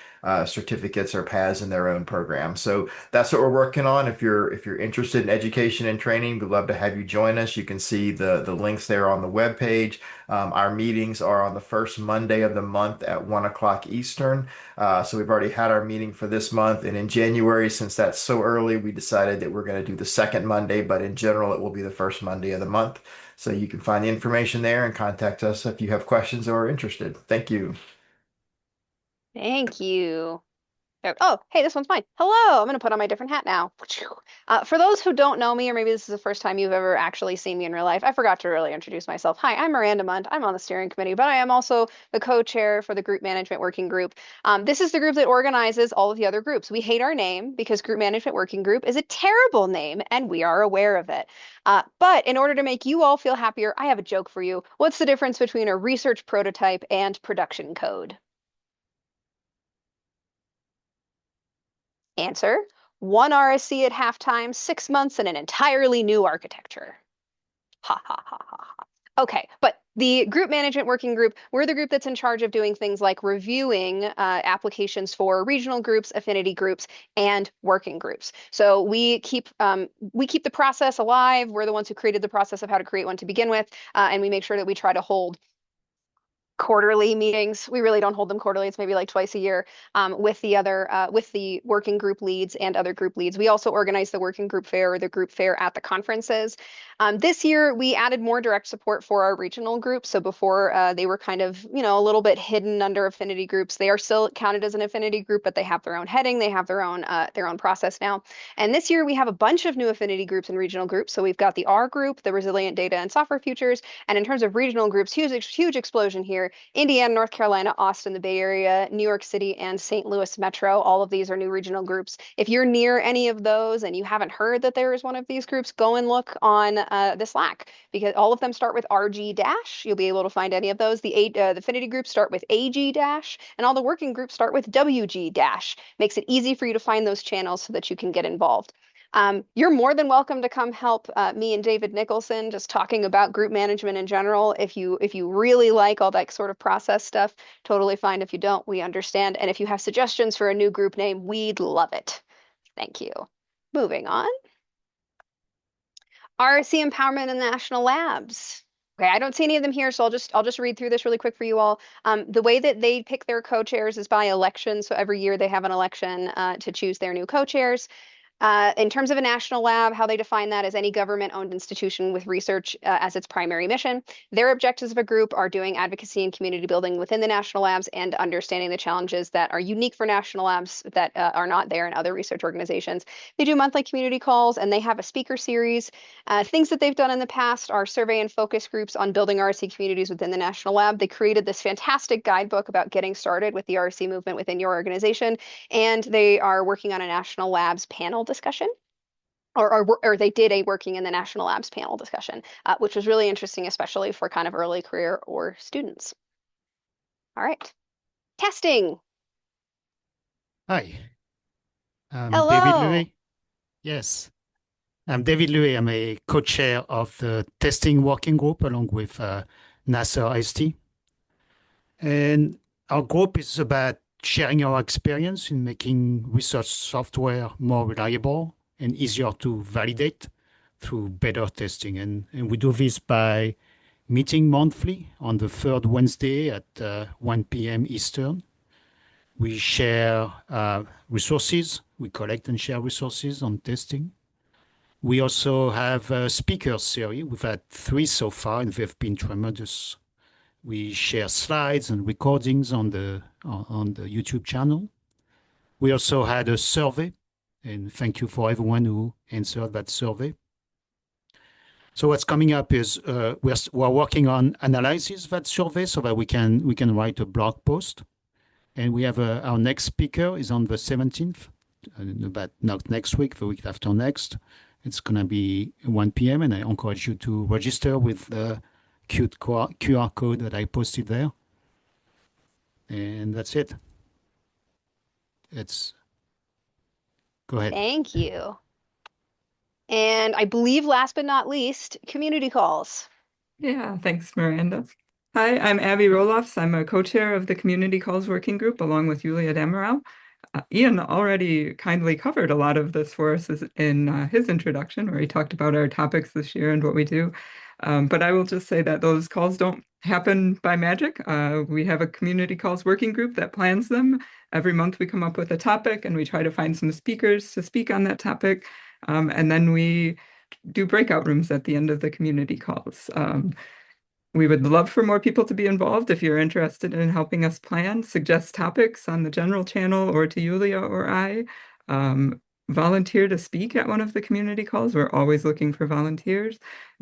certificates or paths in their own program. So that's what we're working on. If you're interested in education and training, we'd love to have you join us. You can see the links there on the webpage. Our meetings are on the first Monday of the month at 1 o'clock Eastern. So we've already had our meeting for this month. And in January, since that's so early, we decided that we're going to do the second Monday, but in general, it will be the first Monday of the month. So you can find the information there and contact us if you have questions or are interested. Thank you. Thank you. Oh, hey, this one's mine. Hello, I'm going to put on my different hat now. For those who don't know me, or maybe this is the first time you've ever actually seen me in real life, I forgot to really introduce myself. Hi, I'm Miranda Munt. I'm on the steering committee, but I am also the co-chair for the group management working group. This is the group that organizes all of the other groups. We hate our name because group management working group is a terrible name, and we are aware of it. But in order to make you all feel happier, I have a joke for you. What's the difference between a research prototype and production code? Answer, one RSE at halftime, 6 months, and an entirely new architecture. Ha ha ha ha ha. Okay, but the group management working group, we're the group that's in charge of doing things like reviewing applications for regional groups, affinity groups, and working groups. So we keep the process alive. We're the ones who created the process of how to create one to begin with, and we make sure that we try to hold quarterly meetings. We really don't hold them quarterly. It's maybe like twice a year with the working group leads and other group leads. We also organize the working group fair or the group fair at the conferences. This year, we added more direct support for our regional groups. So before they were kind of, a little bit hidden under affinity groups. They are still counted as an affinity group, but they have their own heading. They have their own process now. And this year, we have a bunch of new affinity groups and regional groups. So we've got the R group, the Resilient Data and Software Futures. And in terms of regional groups, huge explosion here. Indiana, North Carolina, Austin, the Bay Area, New York City, and St. Louis Metro. All of these are new regional groups. If you're near any of those and you haven't heard that there is one of these groups, go and look on the Slack because all of them start with RG dash. You'll be able to find any of those. The affinity groups start with AG dash, and all the working groups start with WG dash. Makes it easy for you to find those channels so that you can get involved. You're more than welcome to come help me and David Nicholson just talking about group management in general. If you really like all that sort of process stuff, totally fine. If you don't, we understand. And if you have suggestions for a new group name, we'd love it. Thank you. Moving on. RSE Empowerment in the National Labs. Okay, I don't see any of them here, so I'll just read through this really quick for you all. The way that they pick their co-chairs is by election. So every year they have an election to choose their new co-chairs. In terms of a national lab, how they define that as any government-owned institution with research as its primary mission. Their objectives of a group are doing advocacy and community building within the national labs and understanding the challenges that are unique for national labs that are not there in other research organizations. They do monthly community calls and they have a speaker series. Things that they've done in the past are survey and focus groups on building RSE communities within the national lab. They created this fantastic guidebook about getting started with the RSE movement within your organization, and they are working on a national labs panel discussion, or they did a working in the National Labs panel discussion, which was really interesting, especially for kind of early career or students. All right, testing. Hi, I'm Hello. David Louis. Yes, I'm David Louis. I'm a co-chair of the testing working group along with Nasser ST. And our group is about sharing our experience in making research software more reliable and easier to validate through better testing. And we do this by meeting monthly on the third Wednesday at 1 p.m. Eastern. We share resources. We collect and share resources on testing. We also have a speakers series. We've had 3 so far, and they've been tremendous. We share slides and recordings on the YouTube channel. We also had a survey, and thank you for everyone who answered that survey. So what's coming up is we're working on analyzing that survey so that we can write a blog post. And we have our next speaker is on the 17th, about not next week, the week after next. It's going to be 1 p.m. and I encourage you to register with the cute QR code that I posted there. And that's it. Go ahead. Thank you. And I believe last but not least, community calls. Yeah, thanks, Miranda. Hi, I'm Abby Roloffs. I'm a co-chair of the Community Calls Working Group along with Julia Damerau. Ian already kindly covered a lot of this for us in his introduction, where he talked about our topics this year and what we do. But I will just say that those calls don't happen by magic. We have a Community Calls Working Group that plans them. Every month we come up with a topic and we try to find some speakers to speak on that topic. And then we do breakout rooms at the end of the community calls. We would love for more people to be involved. If you're interested in helping us plan, suggest topics on the general channel or to Yulia or I. Um, Volunteer to speak at one of the community calls. We're always looking for volunteers.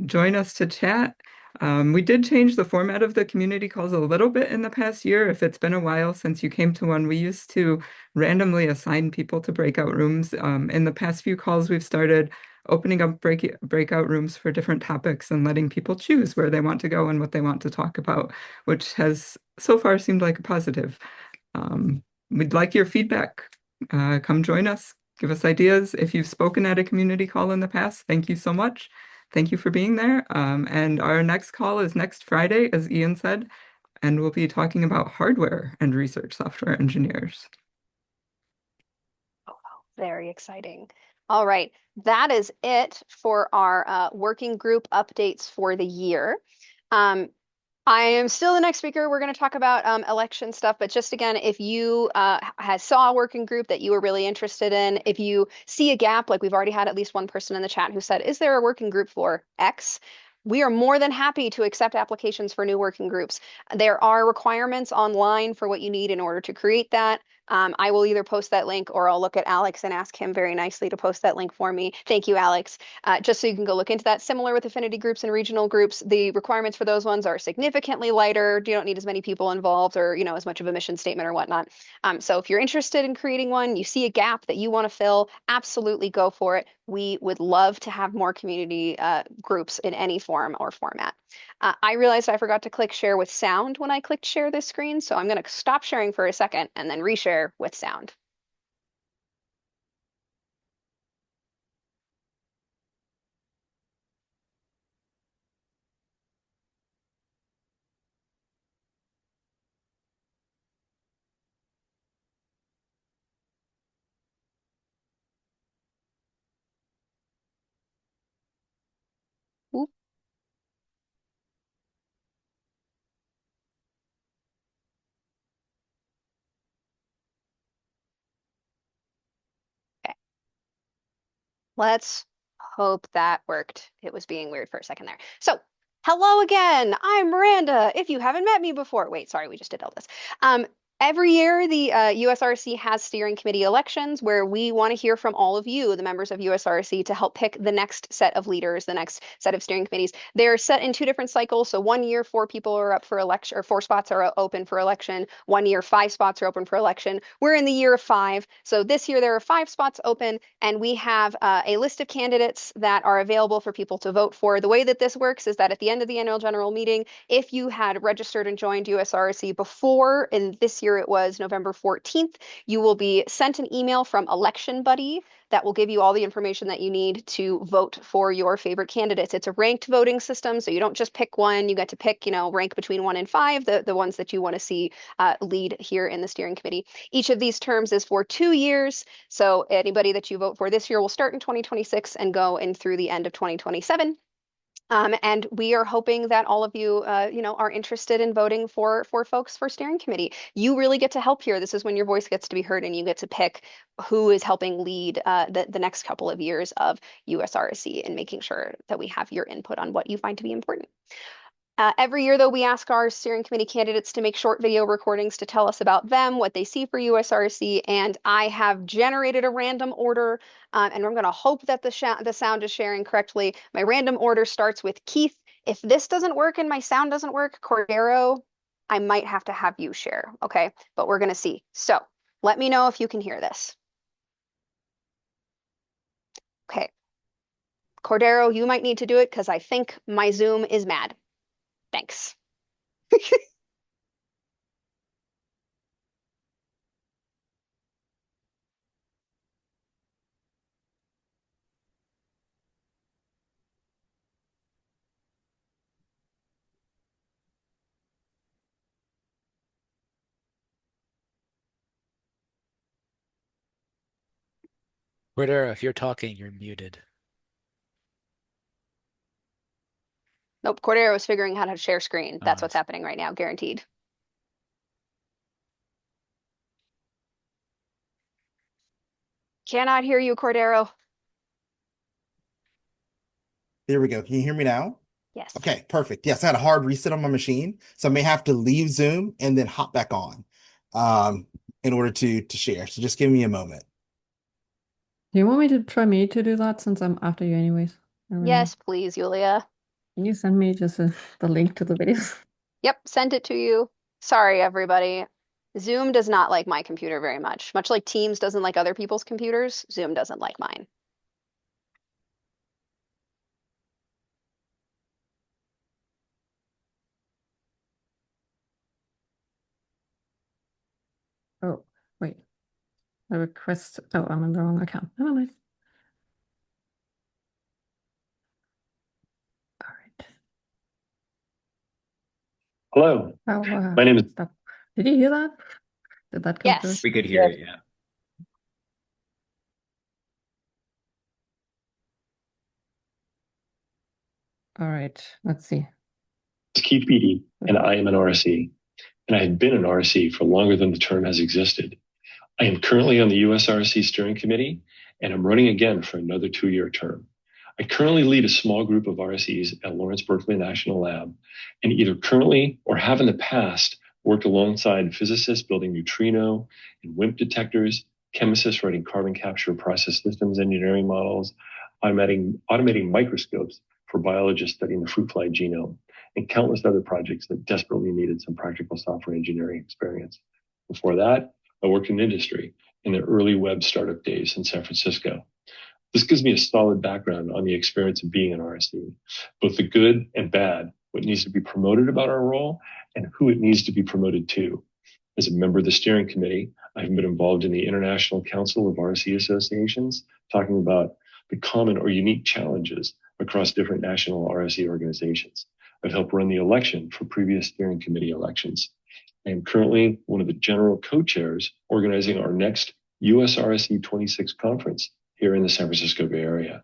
Join us to chat. We did change the format of the community calls a little bit in the past year. If it's been a while since you came to one, we used to randomly assign people to breakout rooms. In the past few calls, we've started opening up breakout rooms for different topics and letting people choose where they want to go and what they want to talk about, which has so far seemed like a positive. We'd like your feedback. Come join us, give us ideas. If you've spoken at a community call in the past, thank you so much. Thank you for being there. And our next call is next Friday, as Ian said, and we'll be talking about hardware and research software engineers. Oh, very exciting. All right, that is it for our working group updates for the year. I am still the next speaker. We're going to talk about election stuff, but just again, if you saw a working group that you were really interested in, if you see a gap, like we've already had at least one person in the chat who said, "Is there a working group for X?" We are more than happy to accept applications for new working groups. There are requirements online for what you need in order to create that. I will either post that link or I'll look at Alex and ask him very nicely to post that link for me. Thank you, Alex. Just so you can go look into that. Similar with affinity groups and regional groups, the requirements for those ones are significantly lighter. You don't need as many people involved or, as much of a mission statement or whatnot. So if you're interested in creating one, you see a gap that you want to fill, absolutely go for it. We would love to have more community groups in any form or format. I realized I forgot to click share with sound when I clicked share this screen, so I'm going to stop sharing for a second and then reshare with sound. Oop. Okay. Let's hope that worked. It was being weird for a second there. So, hello again. I'm Miranda. If you haven't met me before, wait, sorry, we just did all this. Every year, the USRC has steering committee elections where we want to hear from all of you, the members of USRC, to help pick the next set of leaders, the next set of steering committees. They're set in 2 different cycles. So 1 year, 4 people are up for election, or 4 spots are open for election. 1 year, 5 spots are open for election. We're in the year of 5. So this year, there are 5 spots open, and we have a list of candidates that are available for people to vote for. The way that this works is that at the end of the annual general meeting, if you had registered and joined USRC before, and this year it was November 14th, you will be sent an email from Election Buddy that will give you all the information that you need to vote for your favorite candidates. It's a ranked voting system, so you don't just pick one. You get to pick, rank between 1 and 5, the ones that you want to see lead here in the steering committee. Each of these terms is for 2 years, so anybody that you vote for this year will start in 2026 and go in through the end of 2027. And we are hoping that all of you, are interested in voting for folks for steering committee. You really get to help here. This is when your voice gets to be heard, and you get to pick who is helping lead the next couple of years of USRSE and making sure that we have your input on what you find to be important. Every year, though, we ask our steering committee candidates to make short video recordings to tell us about them, what they see for USRC, and I have generated a random order, and I'm going to hope that the sound is sharing correctly. My random order starts with Keith. If this doesn't work and my sound doesn't work, Cordero, I might have to have you share, okay? But we're going to see. So let me know if you can hear this. Okay. Cordero, you might need to do it because I think my Zoom is mad. Thanks. Cordero, if you're talking, you're muted. Nope, Cordero is figuring out how to share screen. That's what's I see. happening right now, guaranteed. Cannot hear you, Cordero. There we go. Can you hear me now? Yes. Okay, perfect. Yes, I had a hard reset on my machine, so I may have to leave Zoom and then hop back on in order to share. So just give me a moment. Do you want me to try me to do that since I'm after you anyways? Yes, please, Julia. Can you send me just the link to the videos? Yep, sent it to you. Sorry, everybody. Zoom does not like my computer very much. Much like Teams doesn't like other people's computers, Zoom doesn't like mine. Oh, wait. The request. Oh, I'm on the wrong account. Never mind. All right. Hello, Oh, my name is. stop. Did you hear that? Did that come through? Yes. We could hear it, yeah. All right. Let's see. Keith Beattie, and I am an RSE, and I have been an RSE for longer than the term has existed. I am currently on the US-RSE Steering Committee, and I'm running again for another 2-year term. I currently lead a small group of RSEs at Lawrence Berkeley National Lab, and either currently or have in the past worked alongside physicists building neutrino and WIMP detectors, chemicists writing carbon capture process systems engineering models, automating microscopes for biologists studying the fruit fly genome, and countless other projects that desperately needed some practical software engineering experience. Before that, I worked in industry in the early web startup days in San Francisco. This gives me a solid background on the experience of being an RSE, both the good and bad, what needs to be promoted about our role, and who it needs to be promoted to. As a member of the steering committee, I've been involved in the International Council of RSE Associations, talking about the common or unique challenges across different national RSE organizations. I've helped run the election for previous steering committee elections. I am currently one of the general co-chairs organizing our next US-RSE 26 conference here in the San Francisco Bay Area.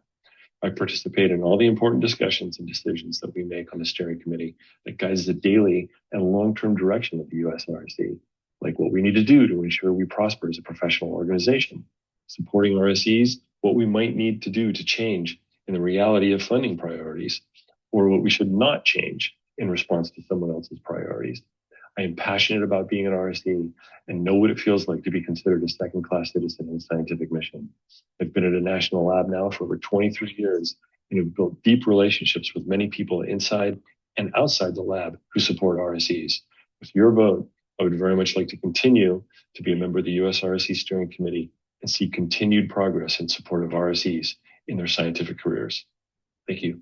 I participate in all the important discussions and decisions that we make on the steering committee that guides the daily and long-term direction of the US-RSE, like what we need to do to ensure we prosper as a professional organization, supporting RSEs, what we might need to do to change in the reality of funding priorities, or what we should not change in response to someone else's priorities. I am passionate about being an RSE and know what it feels like to be considered a second-class citizen in a scientific mission. I've been at a national lab now for over 23 years and have built deep relationships with many people inside and outside the lab who support RSEs. With your vote, I would very much like to continue to be a member of the US RSE Steering Committee and see continued progress in support of RSEs in their scientific careers. Thank you.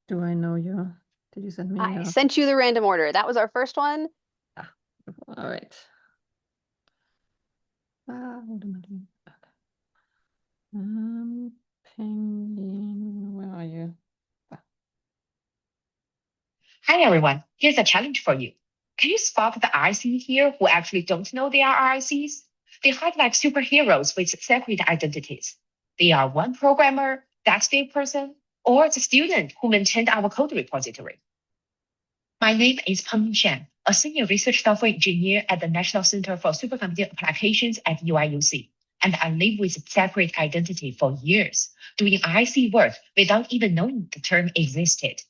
Do I know you? Did you send me? I sent you the random order. That was our first one. All right. What am I doing? Penguin, where are you? Hi, everyone. Here's a challenge for you. Can you spot the RSE here who actually don't know they are RSEs? They hide like superheroes with separate identities. They are one programmer, that Dave person, or the student who maintained our code repository. My name is Peng Shan, a senior research software engineer at the National Center for Supercomputing Applications at UIUC, and I live with a separate identity for years, doing RSE work without even knowing the term existed.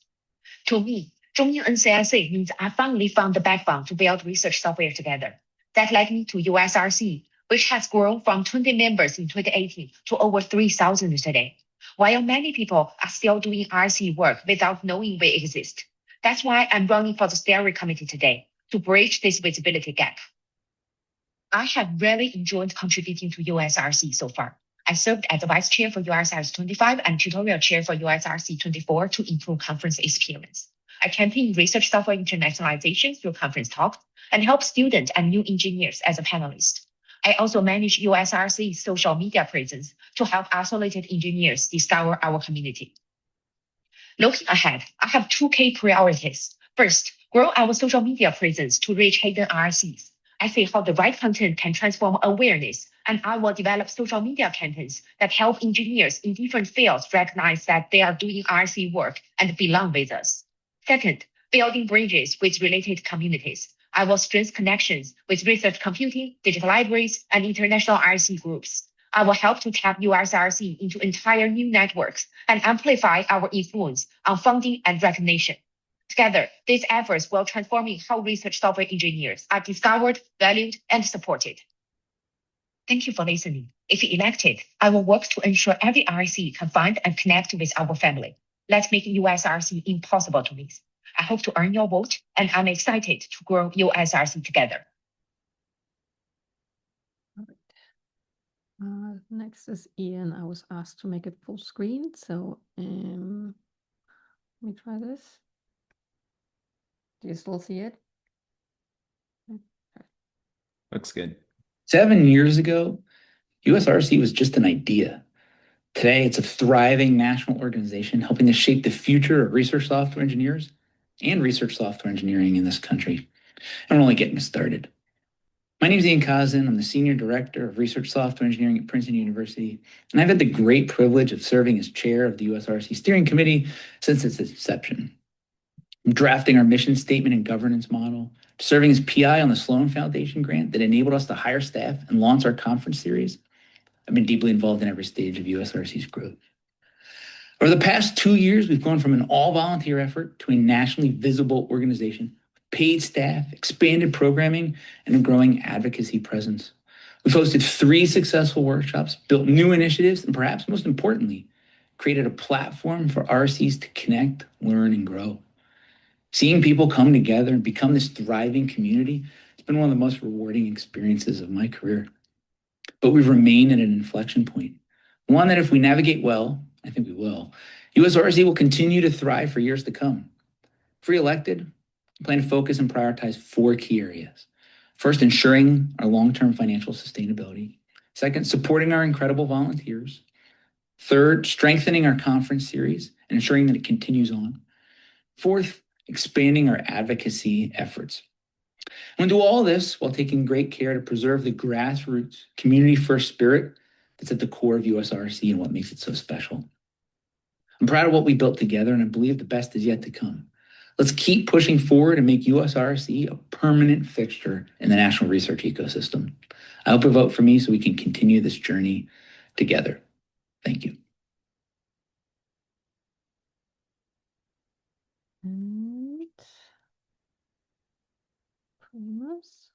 To me, joining NCSA means I finally found the backbone to build research software together. That led me to US-RSE, which has grown from 20 members in 2018 to over 3,000 today. While many people are still doing RSE work without knowing we exist. That's why I'm running for the steering committee today, to bridge this visibility gap. I have really enjoyed contributing to US-RSE so far. I served as the vice chair for US-RSE 25 and tutorial chair for US-RSE 24 to improve conference experience. I champion research software internationalization through conference talks and help students and new engineers as a panelist. I also manage US-RSE's social media presence to help isolated engineers discover our community. Looking ahead, I have two key priorities. First, grow our social media presence to reach hidden RSEs. I see how the right content can transform awareness, and I will develop social media campaigns that help engineers in different fields recognize that they are doing RSE work and belong with us. Second, building bridges with related communities. I will strengthen connections with research computing, digital libraries, and international RSE groups. I will help to tap US-RSE into entire new networks and amplify our influence on funding and recognition. Together, these efforts will transform how research software engineers are discovered, valued, and supported. Thank you for listening. If elected, I will work to ensure every RSE can find and connect with our family. Let's make US-RSE impossible to miss. I hope to earn your vote, and I'm excited to grow US-RSE together. Next is Ian. I was asked to make it full screen, so let me try this. Do you still see it? Okay. Looks good. 7 years ago, US-RSE was just an idea. Today, it's a thriving national organization helping to shape the future of research software engineers and research software engineering in this country. And we're only getting started. My name is Ian Kazin. I'm the Senior Director of Research Software Engineering at Princeton University, and I've had the great privilege of serving as chair of the US-RSE Steering Committee since its inception. From drafting our mission statement and governance model, to serving as PI on the Sloan Foundation grant that enabled us to hire staff and launch our conference series, I've been deeply involved in every stage of US-RSE's growth. Over the past 2 years, we've gone from an all-volunteer effort to a nationally visible organization paid staff, expanded programming, and a growing advocacy presence. We've hosted 3 successful workshops, built new initiatives, and perhaps most importantly, created a platform for RSEs to connect, learn, and grow. Seeing people come together and become this thriving community has been one of the most rewarding experiences of my career. But we've remained at an inflection point, one that if we navigate well, I think we will, US-RSE will continue to thrive for years to come. If re-elected, I plan to focus and prioritize 4 key areas. First, ensuring our long-term financial sustainability. Second, supporting our incredible volunteers. Third, strengthening our conference series and ensuring that it continues on. Fourth, expanding our advocacy efforts. I'm going to do all this while taking great care to preserve the grassroots, community-first spirit that's at the core of US-RSE and what makes it so special. I'm proud of what we built together, and I believe the best is yet to come. Let's keep pushing forward and make US-RSE a permanent fixture in the national research ecosystem. I hope you vote for me so we can continue this journey together. Thank you. And Primus.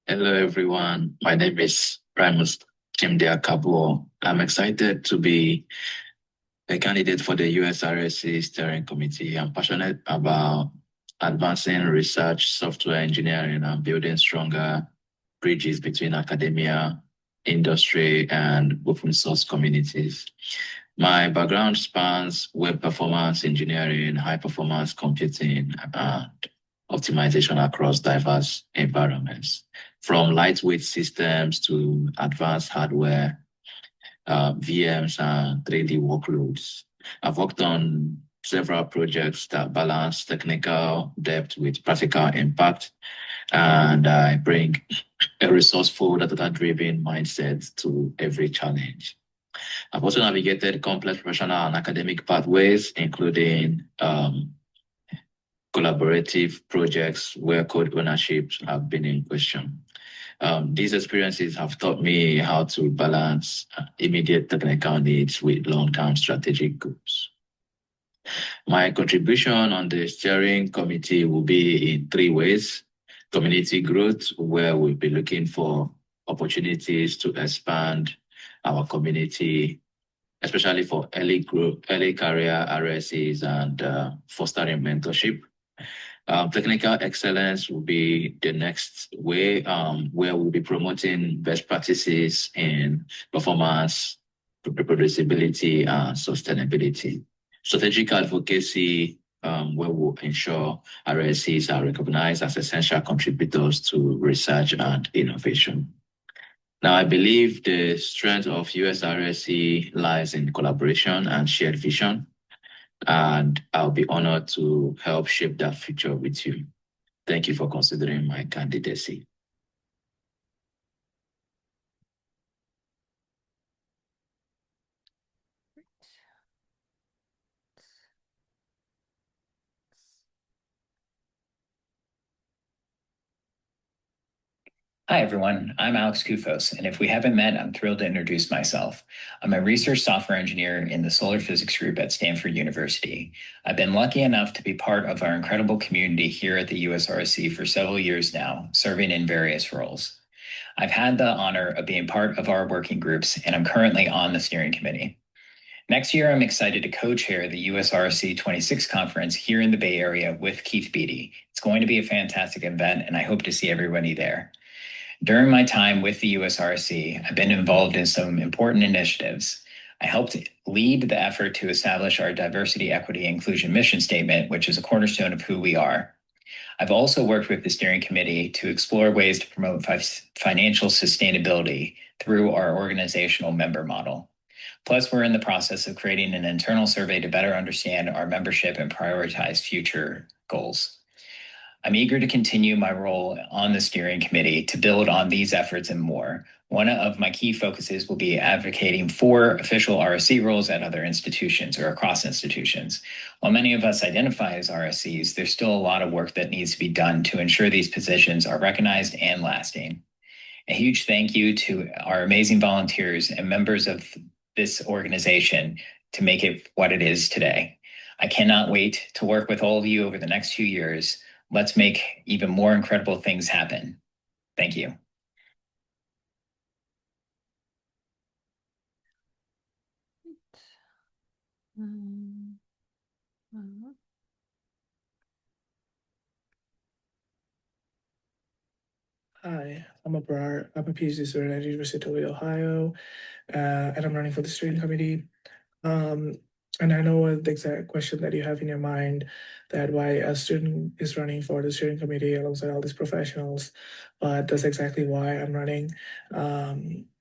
Hello, everyone. My name is Primus Chimdia. I'm excited to be a candidate for the US-RSE Steering Committee. I'm passionate about advancing research, software engineering, and building stronger bridges between academia, industry, and open source communities. My background spans web performance engineering, high performance computing, and optimization across diverse environments, from lightweight systems to advanced hardware, VMs, and 3D workloads. I've worked on several projects that balance technical depth with practical impact, and I bring a resourceful, data-driven mindset to every challenge. I've also navigated complex professional and academic pathways, including collaborative projects where code ownership have been in question. These experiences have taught me how to balance immediate technical needs with long-term strategic goals. My contribution on the steering committee will be in 3 ways. Community growth, where we'll be looking for opportunities to expand our community, especially for early career RSEs and fostering mentorship. Technical excellence will be the next way, where we'll be promoting best practices in performance, reproducibility, and sustainability. Strategic advocacy, where we'll ensure RSEs are recognized as essential contributors to research and innovation. Now, I believe the strength of USRSE lies in collaboration and shared vision, and I'll be honored to help shape that future with you. Thank you for considering my candidacy. Hi, everyone. I'm Alex Kufos, and if we haven't met, I'm thrilled to introduce myself. I'm a research software engineer in the solar physics group at Stanford University. I've been lucky enough to be part of our incredible community here at the USRSE for several years now, serving in various roles. I've had the honor of being part of our working groups, and I'm currently on the steering committee. Next year, I'm excited to co-chair the USRSE 26 conference here in the Bay Area with Keith Beatty. It's going to be a fantastic event, and I hope to see everybody there. During my time with the USRSE, I've been involved in some important initiatives. I helped lead the effort to establish our diversity, equity, inclusion mission statement, which is a cornerstone of who we are. I've also worked with the steering committee to explore ways to promote financial sustainability through our organizational member model. Plus, we're in the process of creating an internal survey to better understand our membership and prioritize future goals. I'm eager to continue my role on the steering committee to build on these efforts and more. One of my key focuses will be advocating for official RSE roles at other institutions or across institutions. While many of us identify as RSEs, there's still a lot of work that needs to be done to ensure these positions are recognized and lasting. A huge thank you to our amazing volunteers and members of this organization to make it what it is today. I cannot wait to work with all of you over the next few years. Let's make even more incredible things happen. Thank you. Hi, I'm Abrar. I'm a PhD student at University of Toledo, Ohio, and I'm running for the steering committee. Um, and I know the exact question that you have in your mind, that why a student is running for the steering committee alongside all these professionals, but that's exactly why I'm running.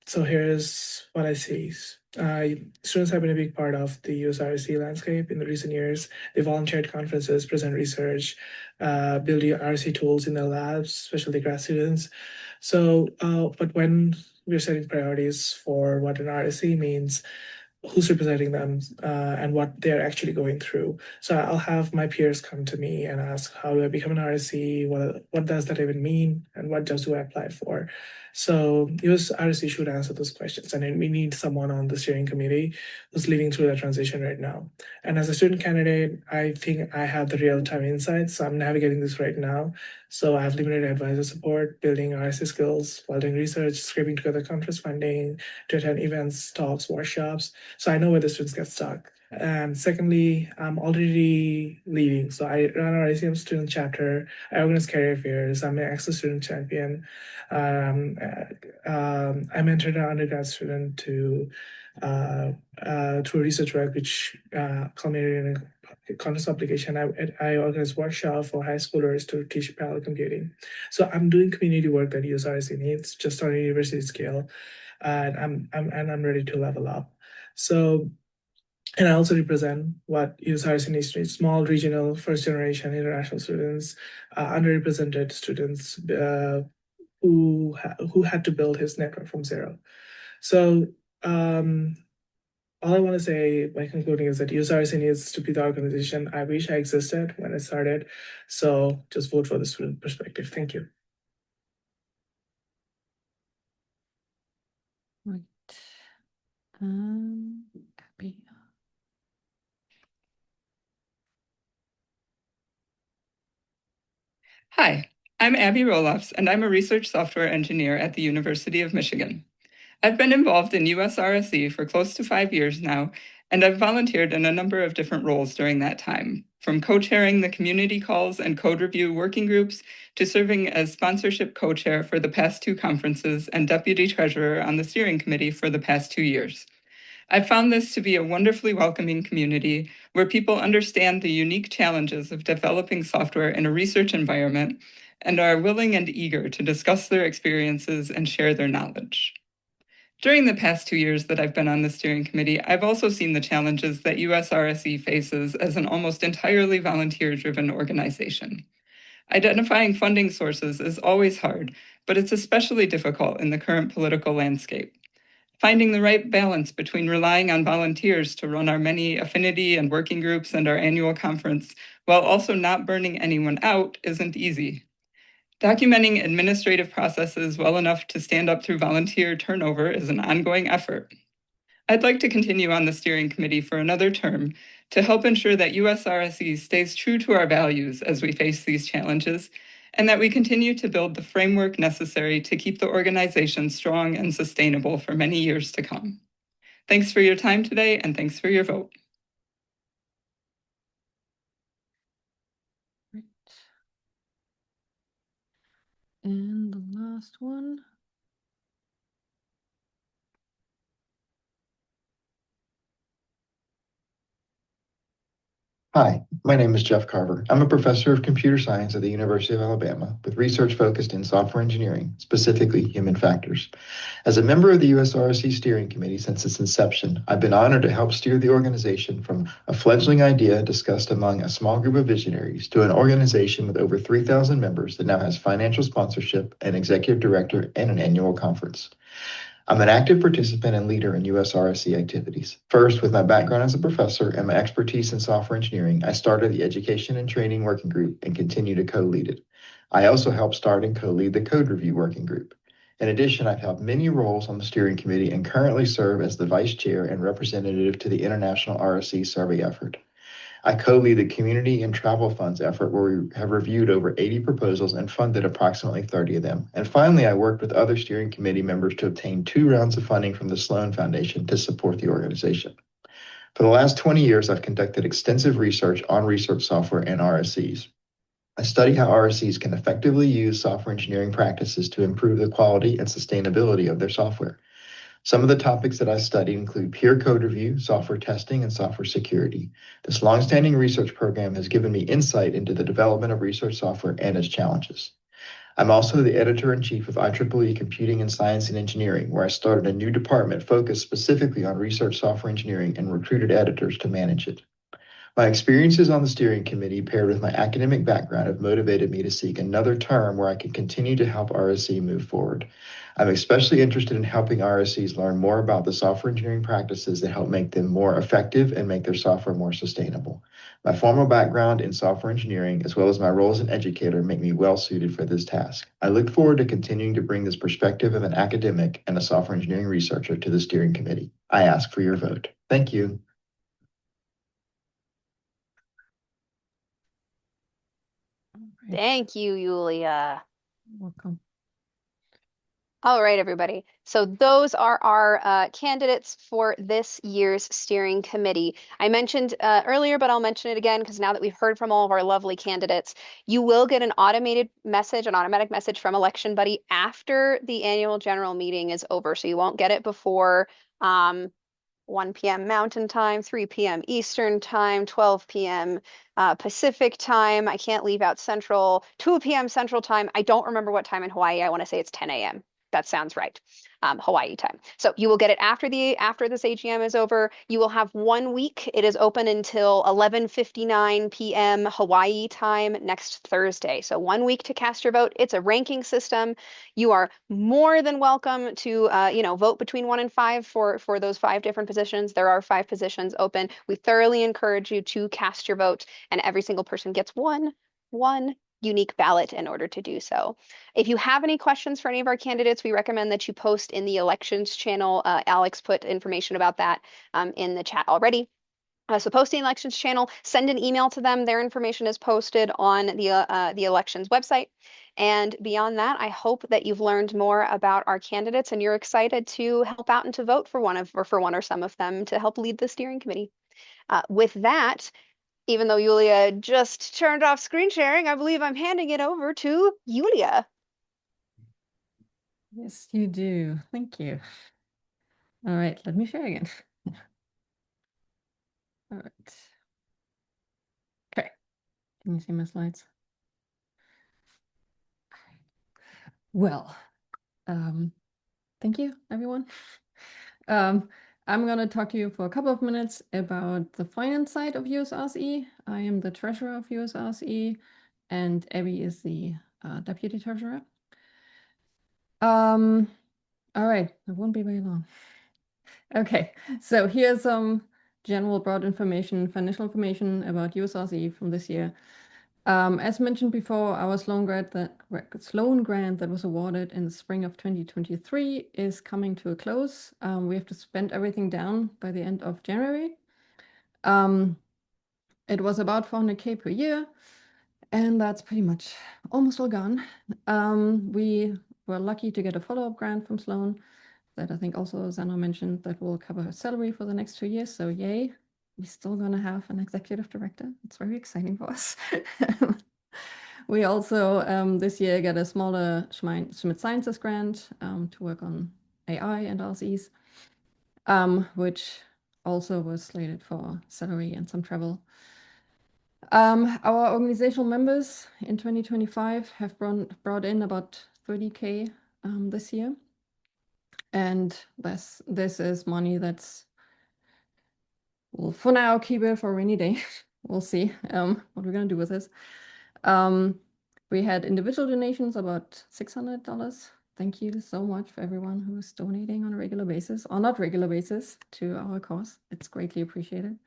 So here's what I see. Students have been a big part of the USRSE landscape in the recent years. They volunteer at conferences, present research, build RSE tools in their labs, especially grad students. So, but when we're setting priorities for what an RSE means, who's representing them, and what they're actually going through. So I'll have my peers come to me and ask, how do I become an RSE? What does that even mean? And what jobs do I apply for? So US RSE should answer those questions. And then we need someone on the steering committee who's living through that transition right now. And as a student candidate, I think I have the real-time insights. So I'm navigating this right now. So I have limited advisor support, building RSE skills while doing research, scraping together conference funding, to attend events, talks, workshops. So I know where the students get stuck. And secondly, I'm already leading. So I run our ICM student chapter. I organize career fairs. I'm an Access Student Champion. I mentored an undergrad student to through research work, which culminated in a conference application. I organized workshop for high schoolers to teach parallel computing. So I'm doing community work that USRSE needs, just on a university scale, and I'm ready to level up. So, and I also represent what USRSE needs to need: small, regional, first generation, international students, underrepresented students who had to build his network from zero. So all I want to say by concluding is that USRSE needs to be the organization I wish I existed when I started. So just vote for the student perspective. Thank you. Right. Abby. Hi, I'm Abby Roloffs, and I'm a research software engineer at the University of Michigan. I've been involved in USRSE for close to 5 years now, and I've volunteered in a number of different roles during that time, from co-chairing the community calls and code review working groups to serving as sponsorship co-chair for the past 2 conferences and deputy treasurer on the steering committee for the past 2 years. I've found this to be a wonderfully welcoming community where people understand the unique challenges of developing software in a research environment and are willing and eager to discuss their experiences and share their knowledge. During the past 2 years that I've been on the steering committee, I've also seen the challenges that US-RSE faces as an almost entirely volunteer-driven organization. Identifying funding sources is always hard, but it's especially difficult in the current political landscape. Finding the right balance between relying on volunteers to run our many affinity and working groups and our annual conference, while also not burning anyone out, isn't easy. Documenting administrative processes well enough to stand up through volunteer turnover is an ongoing effort. I'd like to continue on the steering committee for another term to help ensure that US-RSE stays true to our values as we face these challenges, and that we continue to build the framework necessary to keep the organization strong and sustainable for many years to come. Thanks for your time today, and thanks for your vote. Right. And the last one. Hi, my name is Jeff Carver. I'm a professor of computer science at the University of Alabama with research focused in software engineering, specifically human factors. As a member of the US-RSE Steering Committee since its inception, I've been honored to help steer the organization from a fledgling idea discussed among a small group of visionaries to an organization with over 3,000 members that now has financial sponsorship, an executive director, and an annual conference. I'm an active participant and leader in US-RSE activities. First, with my background as a professor and my expertise in software engineering, I started the Education and Training Working Group and continue to co-lead it. I also helped start and co-lead the Code Review Working Group. In addition, I've held many roles on the steering committee and currently serve as the vice chair and representative to the International RSE Survey effort. I co-lead the Community and Travel Funds effort, where we have reviewed over 80 proposals and funded approximately 30 of them. And finally, I worked with other steering committee members to obtain 2 rounds of funding from the Sloan Foundation to support the organization. For the last 20 years, I've conducted extensive research on research software and RSEs. I study how RSEs can effectively use software engineering practices to improve the quality and sustainability of their software. Some of the topics that I study include peer code review, software testing, and software security. This longstanding research program has given me insight into the development of research software and its challenges. I'm also the editor-in-chief of IEEE Computing and Science and Engineering, where I started a new department focused specifically on research software engineering and recruited editors to manage it. My experiences on the steering committee paired with my academic background have motivated me to seek another term where I can continue to help RSE move forward. I'm especially interested in helping RSEs learn more about the software engineering practices that help make them more effective and make their software more sustainable. My formal background in software engineering, as well as my role as an educator, make me well suited for this task. I look forward to continuing to bring this perspective of an academic and a software engineering researcher to the steering committee. I ask for your vote. Thank you. Right. Thank you, Yulia. Welcome. All right, everybody. So those are our candidates for this year's steering committee. I mentioned earlier, but I'll mention it again because now that we've heard from all of our lovely candidates, you will get an automatic message from Election Buddy after the annual general meeting is over. So you won't get it before 1 p.m. Mountain Time, 3 p.m. Eastern Time, 12 p.m. Pacific Time. I can't leave out Central, 2 p.m. Central Time. I don't remember what time in Hawaii. I want to say it's 10 a.m. That sounds right. Hawaii time. So you will get it after this AGM is over. You will have 1 week. It is open until 11:59 p.m. Hawaii time next Thursday. So 1 week to cast your vote. It's a ranking system. You are more than welcome to vote between 1 and 5 for those 5 different positions. There are 5 positions open. We thoroughly encourage you to cast your vote, and every single person gets one unique ballot in order to do so. If you have any questions for any of our candidates, we recommend that you post in the elections channel. Alex put information about that in the chat already. So post the elections channel, send an email to them. Their information is posted on the elections website. And beyond that, I hope that you've learned more about our candidates and you're excited to help out and to vote for one or some of them to help lead the steering committee. With that, even though Yulia just turned off screen sharing, I believe I'm handing it over to Yulia. Yes, you do. Thank you. All right, let me share again. All right. Okay. Can you see my slides? Well, thank you, everyone. I'm going to talk to you for a couple of minutes about the finance side of US-RSE. I am the treasurer of US-RSE, and Abby is the deputy treasurer. All right, it won't be very long. Okay, so here's some general broad information, financial information about US-RSE from this year. As mentioned before, our Sloan grant that was awarded in the spring of 2023 is coming to a close. We have to spend everything down by the end of January. It was about 400K per year, and that's pretty much almost all gone. We were lucky to get a follow-up grant from Sloan that I think also Zana mentioned that will cover her salary for the next 2 years. So yay, we're still going to have an executive director. It's very exciting for us. We also this year got a smaller Schmidt Sciences grant to work on AI and RSEs, which also was slated for salary and some travel. Our organizational members in 2025 have brought in about 30K this year. And this is money that's, well, for now, keep it for a rainy day. We'll see what we're going to do with this. We had individual donations, about $600. Thank you so much for everyone who is donating on a regular basis, or not regular basis, to our cause. It's greatly appreciated.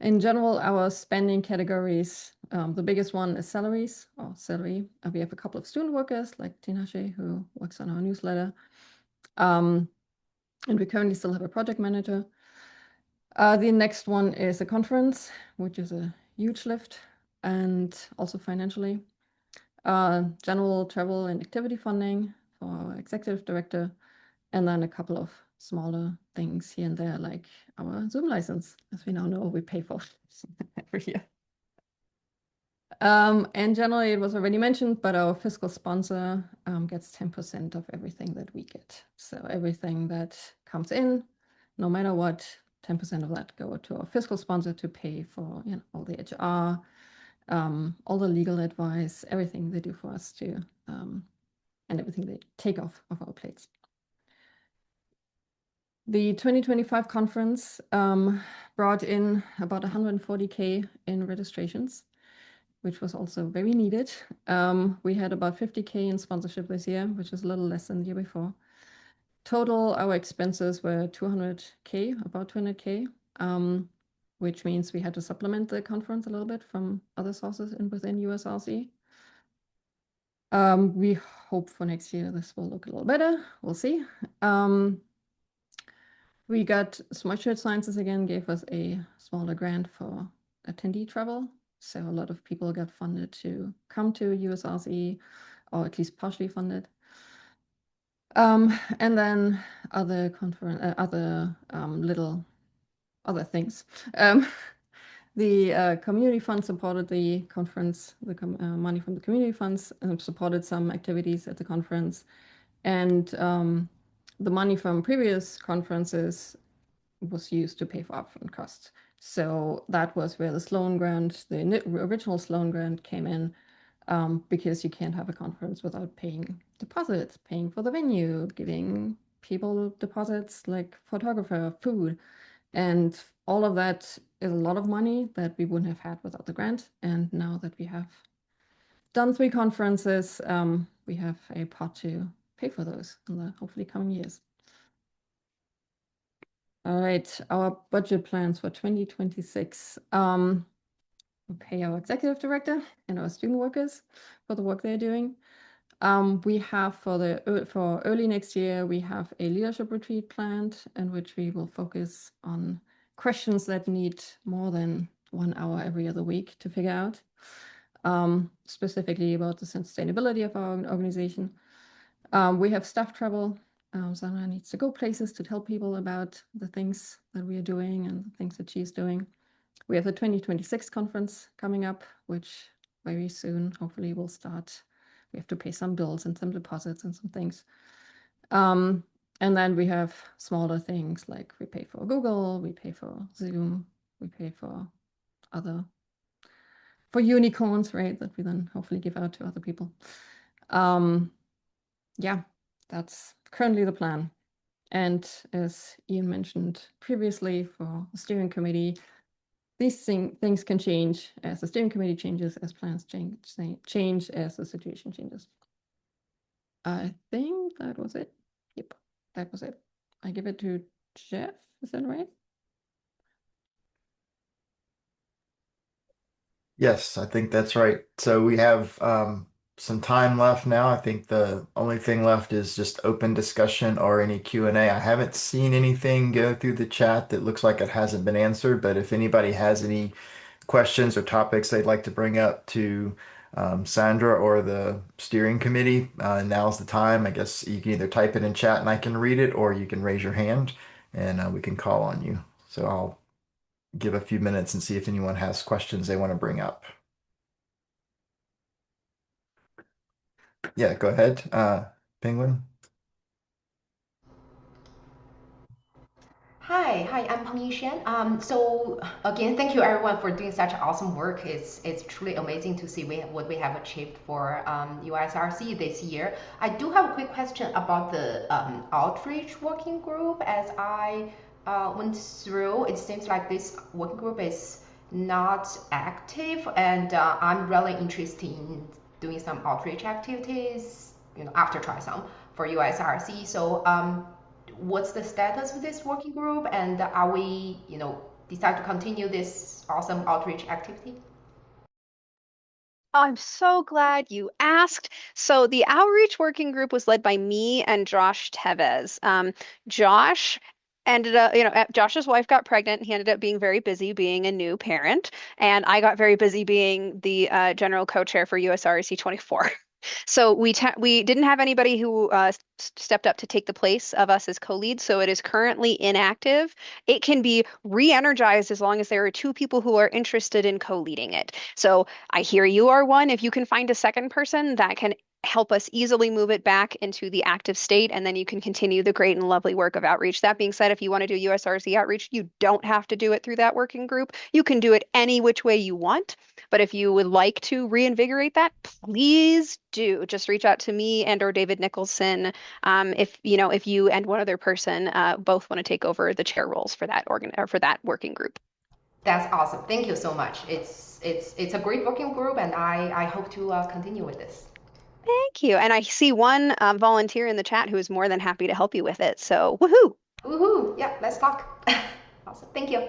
In general, our spending categories, the biggest one is salaries, or salary. We have a couple of student workers, like Tinashe, who works on our newsletter. And we currently still have a project manager. The next one is a conference, which is a huge lift, and also financially. General travel and activity funding for our executive director, and then a couple of smaller things here and there, like our Zoom license, as we now know we pay for every year. And generally, it was already mentioned, but our fiscal sponsor gets 10% of everything that we get. So everything that comes in, no matter what, 10% of that go to our fiscal sponsor to pay for all the HR, all the legal advice, everything they do for us to, and everything they take off of our plates. The 2025 conference brought in about 140K in registrations, which was also very needed. We had about 50K in sponsorship this year, which is a little less than the year before. Total, our expenses were 200K, about 200K, which means we had to supplement the conference a little bit from other sources within US-RSE. We hope for next year this will look a little better. We'll see. We got Schmidt Sciences again, gave us a smaller grant for attendee travel. So a lot of people got funded to come to US-RSE, or at least partially funded. And then other other things. The community fund supported the conference. The money from the community funds supported some activities at the conference, and the money from previous conferences was used to pay for upfront costs. So that was where the Sloan grant, the original Sloan grant, came in, because you can't have a conference without paying deposits, paying for the venue, giving people deposits like photographer, food, and all of that is a lot of money that we wouldn't have had without the grant. And now that we have done 3 conferences, we have a pot to pay for those in the hopefully coming years. All right, our budget plans for 2026. We pay our executive director and our student workers for the work they're doing. We have for early next year, we have a leadership retreat planned in which we will focus on questions that need more than 1 hour every other week to figure out, specifically about the sustainability of our organization. We have staff travel. Sana needs to go places to tell people about the things that we are doing and the things that she's doing. We have the 2026 conference coming up, which very soon, hopefully, will start. We have to pay some bills and some deposits and some things. And then we have smaller things like we pay for Google, we pay for Zoom, we pay for unicorns, right? That we then hopefully give out to other people. Yeah, that's currently the plan. And as Ian mentioned previously for the steering committee, these things can change as the steering committee changes, as plans change as the situation changes. I think that was it. Yep, that was it. I give it to Jeff, is that right? Yes, I think that's right. So we have some time left now. I think the only thing left is just open discussion or any Q&A. I haven't seen anything go through the chat that looks like it hasn't been answered, but if anybody has any questions or topics they'd like to bring up to Sandra or the steering committee, now's the time. I guess you can either type it in chat and I can read it, or you can raise your hand and we can call on you. So I'll give a few minutes and see if anyone has questions they want to bring up. Yeah, go ahead, Penguin. Hi, I'm Peng Yishan. So again, thank you everyone for doing such awesome work. It's truly amazing to see what we have achieved for USRC this year. I do have a quick question about the outreach working group. As I went through, it seems like this working group is not active, and I'm really interested in doing some outreach activities, after triathlon for USRC. So what's the status of this working group, and are we, decide to continue this awesome outreach activity? I'm so glad you asked. So the outreach working group was led by me and Josh Tevez. Josh ended up, Josh's wife got pregnant. He ended up being very busy being a new parent, and I got very busy being the general co-chair for USRSE 24. So we didn't have anybody who stepped up to take the place of us as co-lead, so it is currently inactive. It can be re-energized as long as there are two people who are interested in co-leading it. So I hear you are one. If you can find a second person that can help us easily move it back into the active state, and then you can continue the great and lovely work of outreach. That being said, if you want to do USRC outreach, you don't have to do it through that working group. You can do it any which way you want. But if you would like to reinvigorate that, please do. Just reach out to me and or David Nicholson. If you and one other person both want to take over the chair roles for that for that working group. That's awesome. Thank you so much. It's a great working group, and I hope to continue with this. Thank you. And I see one volunteer in the chat who is more than happy to help you with it. So woohoo! Woohoo! Yeah, let's talk. Awesome. Thank you.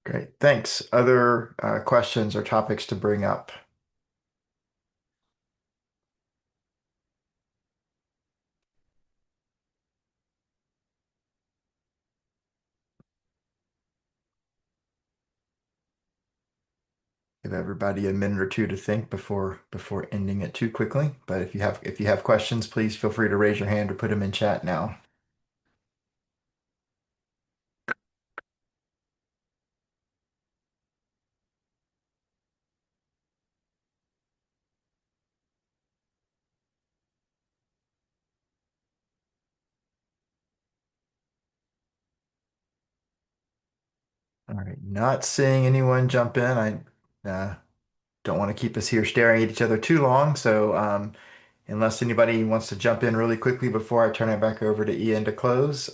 Great, thanks. Other questions or topics to bring up? Give everybody a minute or two to think before ending it too quickly. But if you have questions, please feel free to raise your hand or put them in chat now. All right, not seeing anyone jump in. I don't want to keep us here staring at each other too long. So unless anybody wants to jump in really quickly before I turn it back over to Ian to close,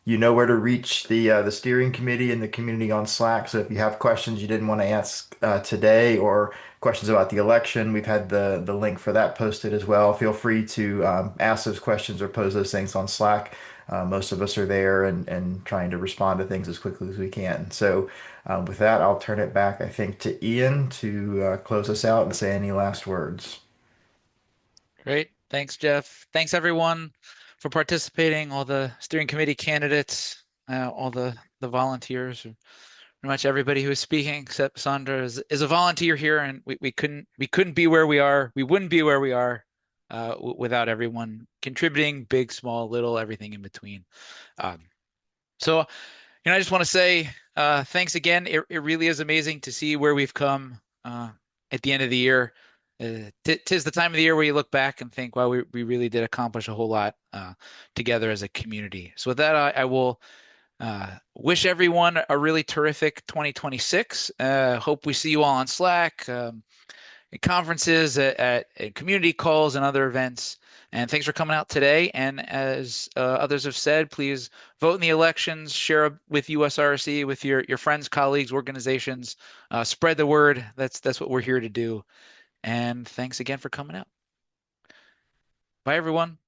you know where to reach the steering committee and the community on Slack. So if you have questions you didn't want to ask today, or questions about the election, we've had the link for that posted as well. Feel free to ask those questions or pose those things on Slack. Most of us are there and trying to respond to things as quickly as we can. So with that, I'll turn it back, I think, to Ian to close us out and say any last words. Great. Thanks, Jeff. Thanks, everyone, for participating, all the steering committee candidates, all the volunteers, pretty much everybody who is speaking except Sandra is a volunteer here, and we couldn't be where we are. We wouldn't be where we are without everyone contributing, big, small, little, everything in between. So, I just want to say thanks again. It really is amazing to see where we've come at the end of the year. Tis the time of the year where you look back and think, wow, we really did accomplish a whole lot together as a community. So with that, I will wish everyone a really terrific 2026. Hope we see you all on Slack, at conferences, at community calls and other events. And thanks for coming out today. And as others have said, please vote in the elections, share with USRSE, with your friends, colleagues, organizations, spread the word. That's what we're here to do. And thanks again for coming out. Bye, everyone.